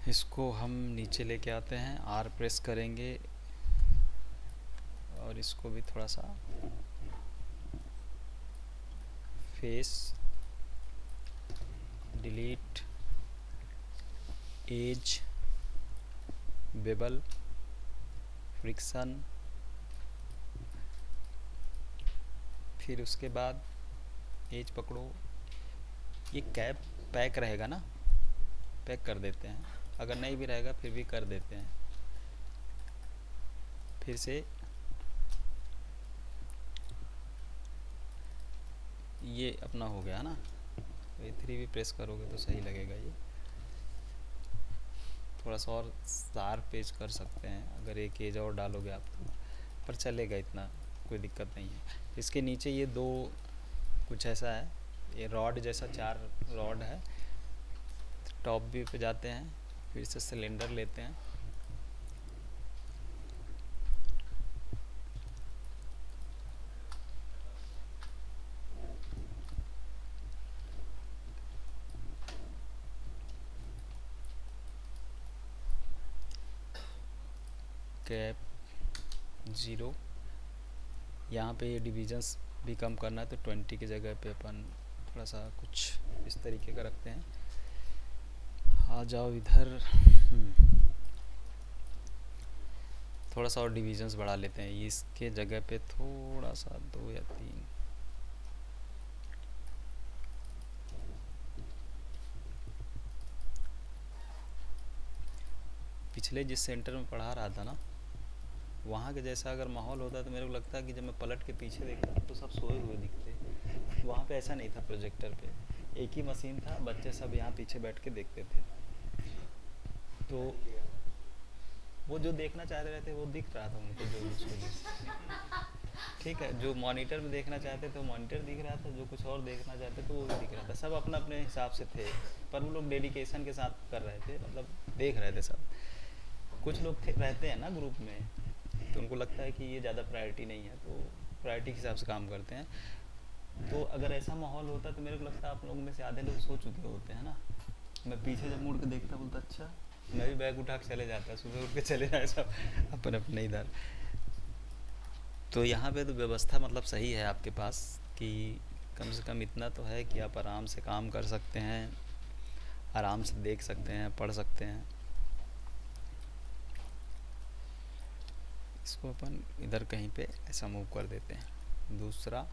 [SPEAKER 1] इसको हम नीचे लेके आते हैं, R प्रेस करेंगे और इसको भी थोड़ा सा face delete edge, bevel, friction, फिर उसके बाद एज पकड़ो, ये कैप पैक रहेगा ना, पैक कर देते हैं, अगर नहीं भी रहेगा फिर भी कर देते हैं। फिर से ये अपना हो गया ना, A3 भी प्रेस करोगे तो सही लगेगा। ये थोड़ा सा और शार्प पेज कर सकते हैं अगर एक एज और डालोगे आप तो, पर चलेगा, इतना कोई दिक्कत नहीं है। इसके नीचे ये दो कुछ ऐसा है, ये रॉड जैसा 4 रॉड है, टॉप व्यू पे जाते हैं, फिर से सिलेंडर लेते हैं, कैप 0, यहाँ पे ये डिविजन्स भी कम करना है तो 20 की जगह पे अपन थोड़ा सा कुछ इस तरीके का रखते हैं। आ जाओ इधर, थोड़ा सा और डिविजन्स बढ़ा लेते हैं, इसके जगह पे थोड़ा सा 2 या 3, पिछले जिस सेंटर में पढ़ा रहा था ना वहाँ के जैसा अगर माहौल होता तो मेरे को लगता है कि जब मैं पलट के पीछे देखता तो सब सोए हुए दिखते। वहाँ पे ऐसा नहीं था, प्रोजेक्टर पे एक ही मशीन था, बच्चे सब यहाँ पीछे बैठ के देखते थे, तो वो जो देखना चाह रहे थे वो दिख रहा था उनको, जो उसको ठीक है, जो मॉनिटर में देखना चाहते थे वो मॉनिटर दिख रहा था, जो कुछ और देखना चाहते थे वो भी दिख रहा था, सब अपना अपने हिसाब से थे, पर वो लोग डेडिकेशन के साथ कर रहे थे, मतलब देख रहे थे सब। कुछ लोग रहते हैं ना ग्रुप में, तो उनको लगता है कि ये ज़्यादा प्रायोरिटी नहीं है, तो प्रायोरिटी के हिसाब से काम करते हैं। तो अगर ऐसा माहौल होता तो मेरे को लगता है आप लोगों में से आधे लोग सो चुके होते हैं ना। मैं पीछे जब मुड़ के देखता बोलता अच्छा, मैं भी बैग उठा के चले जाता, सुबह उठ के चले जाए सब अपन अपने इधर। तो यहाँ पे तो व्यवस्था मतलब सही है आपके पास कि कम से कम इतना तो है कि आप आराम से काम कर सकते हैं, आराम से देख सकते हैं, पढ़ सकते हैं। इसको अपन इधर कहीं पे ऐसा मूव कर देते हैं। दूसरा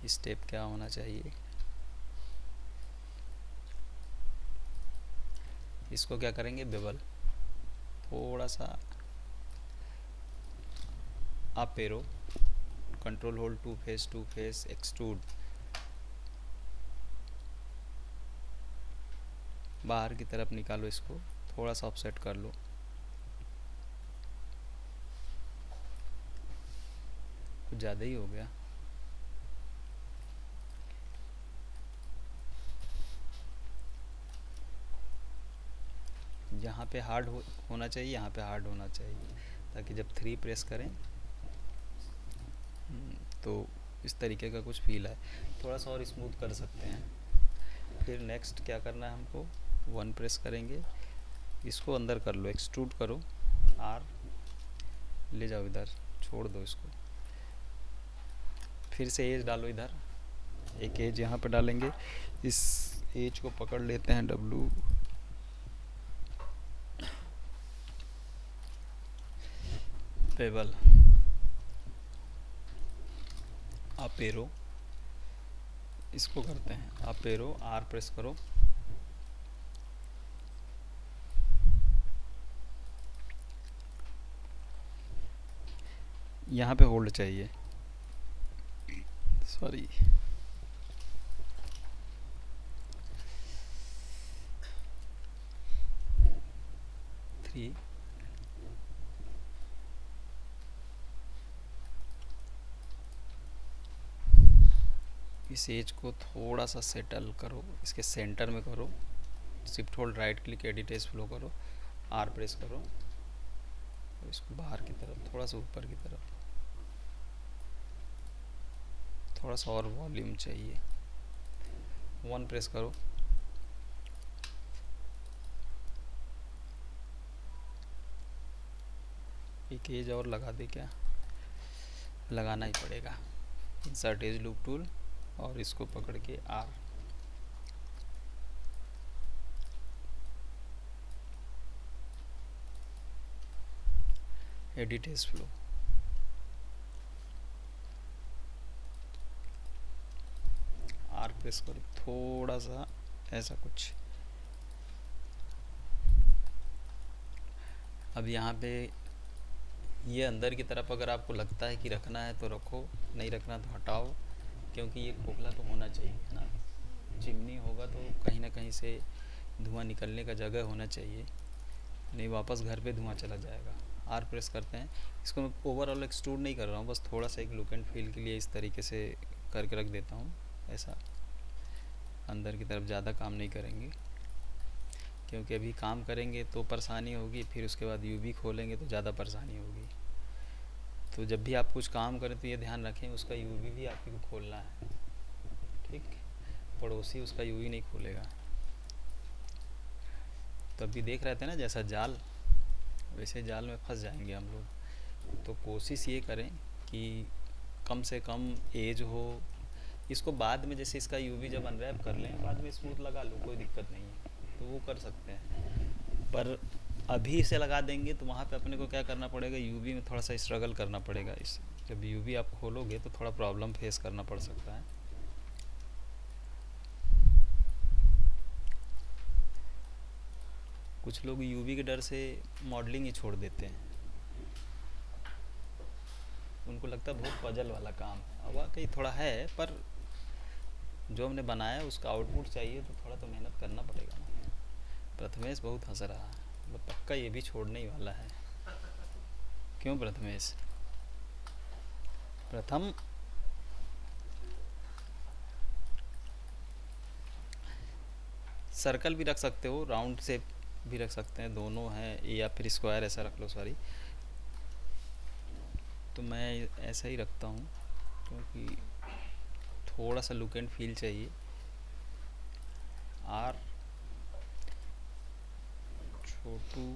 [SPEAKER 1] स्टेप क्या होना चाहिए, इसको क्या करेंगे, बेवल, थोड़ा सा up arrow, control hold to face extrude, बाहर की तरफ निकालो, इसको थोड़ा सा ऑफसेट कर लो, कुछ ज़्यादा ही हो गया। यहाँ पे हार्ड होना चाहिए, यहाँ पे हार्ड होना चाहिए, ताकि जब 3 प्रेस करें तो इस तरीके का कुछ फील है। थोड़ा सा और स्मूथ कर सकते हैं। फिर नेक्स्ट क्या करना है हमको, 1 प्रेस करेंगे, इसको अंदर कर लो, एक्सट्रूड करो, आर ले जाओ इधर, छोड़ दो इसको, फिर से एज डालो इधर, एक एज यहाँ पे डालेंगे, इस एज को पकड़ लेते हैं W, बेवल, अप एरो, इसको करते हैं अप एरो, आर प्रेस करो, यहाँ पे होल्ड चाहिए, सॉरी, थ्री, इस एज को थोड़ा सा सेटल करो, इसके सेंटर में करो, shift hold right click, edit edge flow करो, आर प्रेस करो, और इसको बाहर की तरफ, थोड़ा सा ऊपर की तरफ, थोड़ा सा और वॉल्यूम चाहिए, 1 प्रेस करो, एक एज और लगा दे, क्या लगाना ही पड़ेगा, इंसर्ट एज लूप टूल और इसको पकड़ के R, edit edge flow, R press करो थोड़ा सा ऐसा कुछ। अब यहाँ पे ये अंदर की तरफ अगर आपको लगता है कि रखना है तो रखो, नहीं रखना तो हटाओ, क्योंकि ये खोखला तो होना चाहिए है ना। चिमनी होगा तो कहीं ना कहीं से धुआं निकलने का जगह होना चाहिए, नहीं वापस घर पे धुआं चला जाएगा। आर प्रेस करते हैं, इसको मैं ओवरऑल एक्सट्रूड नहीं कर रहा हूँ, बस थोड़ा सा एक लुक एंड फील के लिए इस तरीके से करके रख देता हूँ। ऐसा अंदर की तरफ ज़्यादा काम नहीं करेंगे, क्योंकि अभी काम करेंगे तो परेशानी होगी, फिर उसके बाद यूवी खोलेंगे तो ज़्यादा परेशानी होगी। तो जब भी आप कुछ काम करें तो ये ध्यान रखें उसका यूवी भी आपको खोलना है, ठीक। पड़ोसी उसका यूवी नहीं खोलेगा। तो अभी देख रहे थे ना जैसा जाल, वैसे जाल में फंस जाएंगे हम लोग। तो कोशिश ये करें कि कम से कम एज हो। इसको बाद में जैसे इसका यूवी जब अनरैप कर लें, बाद में स्मूथ लगा लो, कोई दिक्कत नहीं है, तो वो कर सकते हैं। पर अभी इसे लगा देंगे तो वहाँ पे अपने को क्या करना पड़ेगा, यूवी में थोड़ा सा स्ट्रगल करना पड़ेगा। इस जब यूवी आप खोलोगे तो थोड़ा प्रॉब्लम फेस करना पड़ सकता है। कुछ लोग यूवी के डर से मॉडलिंग ही छोड़ देते हैं, उनको लगता है बहुत पजल वाला काम है। वाकई थोड़ा है, पर जो हमने बनाया उसका आउटपुट चाहिए तो थोड़ा तो मेहनत करना पड़ेगा ना। प्रथमेश बहुत हंस रहा है, वो पक्का ये भी छोड़ने ही वाला है। क्यों प्रथमेश? प्रथम सर्कल भी रख सकते हो, राउंड शेप भी रख सकते हैं, दोनों हैं, या फिर स्क्वायर ऐसा रख लो, सॉरी। तो मैं ऐसा ही रखता हूँ क्योंकि थोड़ा सा लुक एंड फील चाहिए। आर छोटू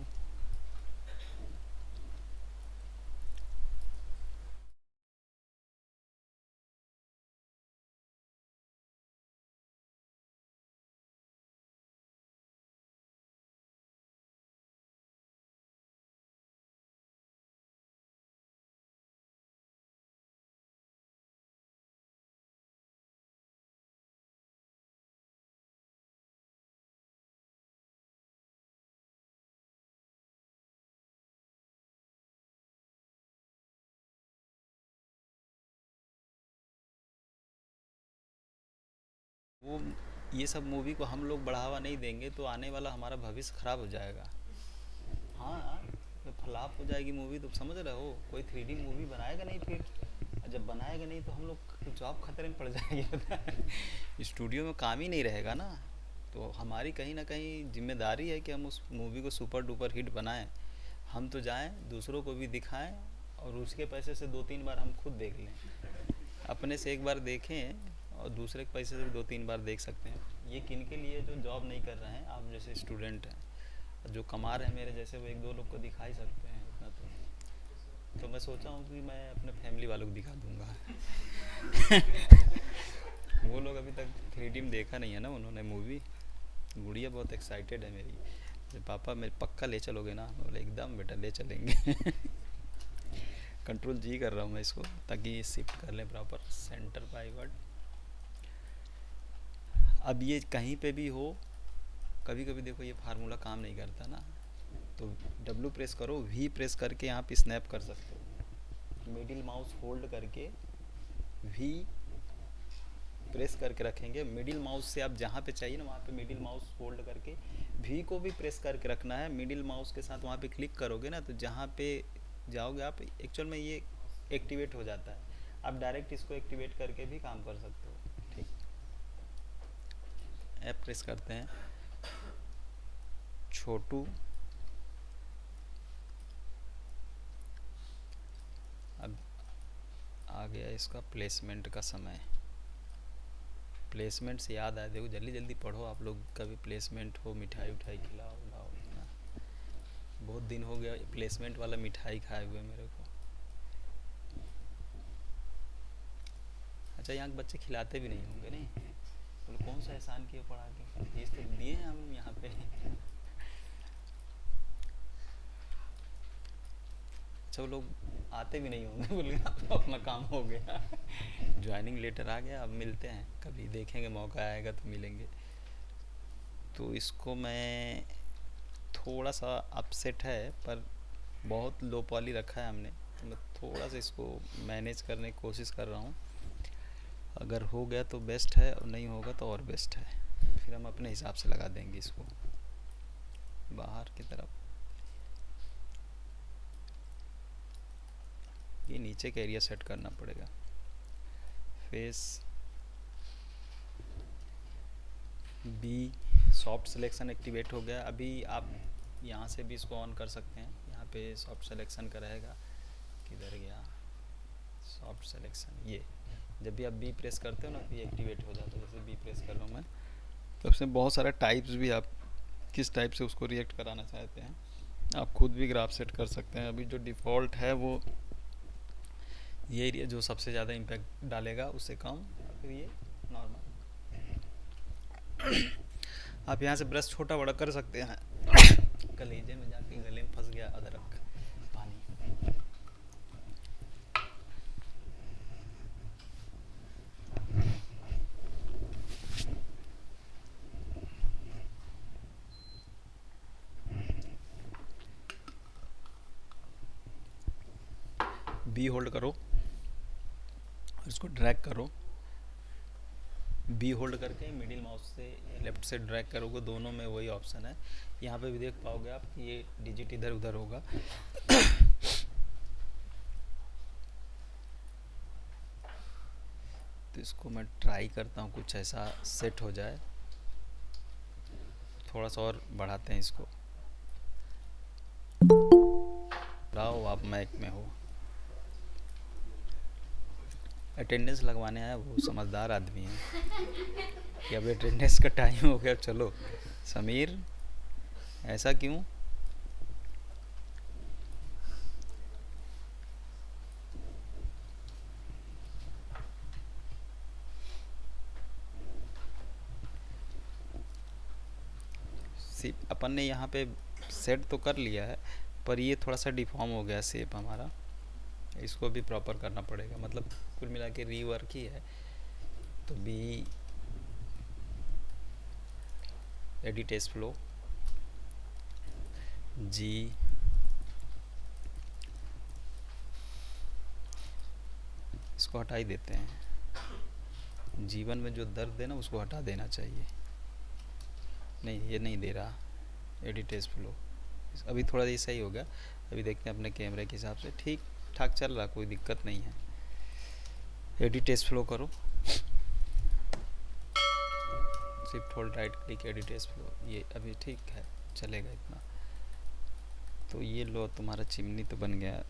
[SPEAKER 1] वो, ये सब मूवी को हम लोग बढ़ावा नहीं देंगे तो आने वाला हमारा भविष्य खराब हो जाएगा। हाँ, तो फ्लॉप हो जाएगी मूवी, तो समझ रहे हो, कोई 3D मूवी बनाएगा नहीं फिर। जब बनाएगा नहीं तो हम लोग जॉब खतरे में पड़ जाएगी। स्टूडियो में काम ही नहीं रहेगा ना। तो हमारी कहीं ना कहीं जिम्मेदारी है कि हम उस मूवी को सुपर डुपर हिट बनाएं। हम तो जाएं, दूसरों को भी दिखाएं, और उसके पैसे से 2-3 बार हम खुद देख लें। अपने से एक बार देखें और दूसरे के पैसे से भी 2-3 बार देख सकते हैं। ये किन के लिए जो जॉब नहीं कर रहे हैं, आप जैसे स्टूडेंट हैं, जो कमा रहे हैं मेरे जैसे, वो 1-2 लोग को दिखा ही सकते हैं इतना। तो मैं सोचा हूँ कि मैं अपने फैमिली वालों को दिखा दूँगा। वो लोग अभी तक 3D में देखा नहीं है ना उन्होंने मूवी। गुड़िया बहुत एक्साइटेड है मेरी, जब पापा मेरे पक्का ले चलोगे ना, बोले एकदम बेटा ले चलेंगे। कंट्रोल जी कर रहा हूँ मैं इसको, ताकि ये शिफ्ट कर लें प्रॉपर सेंटर पाइवट। अब ये कहीं पे भी हो, कभी कभी देखो ये फार्मूला काम नहीं करता ना, तो W प्रेस करो, V प्रेस करके यहाँ पे स्नैप कर सकते हो। मिडिल माउस होल्ड करके V प्रेस करके रखेंगे। मिडिल माउस से आप जहाँ पे चाहिए ना वहाँ पे मिडिल माउस होल्ड करके V को भी प्रेस करके रखना है। मिडिल माउस के साथ वहाँ पे क्लिक करोगे ना, तो जहाँ पे जाओगे आप, एक्चुअल में ये एक्टिवेट हो जाता है। आप डायरेक्ट इसको एक्टिवेट करके भी काम कर सकते हो, ठीक। F प्रेस करते हैं, छोटू। अब आ गया इसका प्लेसमेंट का समय। प्लेसमेंट से याद आया, देखो जल्दी जल्दी पढ़ो आप लोग, कभी प्लेसमेंट हो, मिठाई उठाई खिलाओ लाओ ना। बहुत दिन हो गया प्लेसमेंट वाला मिठाई खाए हुए मेरे को। अच्छा, यहाँ के बच्चे खिलाते भी नहीं होंगे नहीं, बोले कौन सा एहसान किया पढ़ा के, फीस तो दिए हैं हम यहाँ पे। अच्छा वो लोग आते भी नहीं होंगे, बोल गया अपना काम हो गया। ज्वाइनिंग लेटर आ गया, अब मिलते हैं कभी, देखेंगे मौका आएगा तो मिलेंगे। तो इसको मैं थोड़ा सा अपसेट है, पर बहुत लो पॉली रखा है हमने, तो मैं थोड़ा सा इसको मैनेज करने की कोशिश कर रहा हूँ। अगर हो गया तो बेस्ट है, और नहीं होगा तो और बेस्ट है, फिर हम अपने हिसाब से लगा देंगे इसको बाहर की तरफ। ये नीचे का एरिया सेट करना पड़ेगा। फेस बी सॉफ्ट सिलेक्शन एक्टिवेट हो गया। अभी आप यहाँ से भी इसको ऑन कर सकते हैं, यहाँ पे सॉफ्ट सिलेक्शन का रहेगा। किधर गया सॉफ्ट सिलेक्शन? ये जब भी आप बी प्रेस करते हो ना तो ये एक्टिवेट हो जाता है। जैसे बी प्रेस कर रहा हूँ मैं, तो उसमें बहुत सारे टाइप्स भी, आप किस टाइप से उसको रिएक्ट कराना चाहते हैं आप खुद भी ग्राफ सेट कर सकते हैं। अभी जो डिफ़ॉल्ट है वो ये एरिया जो सबसे ज़्यादा इम्पैक्ट डालेगा, उससे कम, फिर ये नॉर्मल। आप यहाँ से ब्रश छोटा बड़ा कर सकते हैं। कलेजे में जाके गले में फंस गया अदरक पानी। बी होल्ड करो और इसको ड्रैग करो। बी होल्ड करके मिडिल माउस से लेफ्ट से ड्रैग करोगे, दोनों में वही ऑप्शन है। यहाँ पे भी देख पाओगे आप कि ये डिजिट इधर उधर होगा। तो इसको मैं ट्राई करता हूँ कुछ ऐसा सेट हो जाए। थोड़ा सा और बढ़ाते हैं इसको। रहो आप मैक में हो। अटेंडेंस लगवाने आया, वो समझदार आदमी है कि अब अटेंडेंस का टाइम हो गया, चलो। समीर ऐसा क्यों? सिर्फ अपन ने यहाँ पे सेट तो कर लिया है, पर ये थोड़ा सा डिफॉर्म हो गया शेप हमारा, इसको भी प्रॉपर करना पड़ेगा। मतलब कुल मिला के रीवर्क ही है। तो बी एडिट एस फ्लो, जी इसको हटा ही देते हैं। जीवन में जो दर्द है ना उसको हटा देना चाहिए। नहीं ये नहीं दे रहा एडिट एस फ्लो। अभी थोड़ा ये सही हो गया। अभी देखते हैं अपने कैमरे के हिसाब से ठीक ठाक चल रहा, कोई दिक्कत नहीं है। एडिट एस फ्लो करो, shift hold right click edit S flow. ये अभी ठीक है, चलेगा इतना। तो ये लो तुम्हारा चिमनी तो बन गया।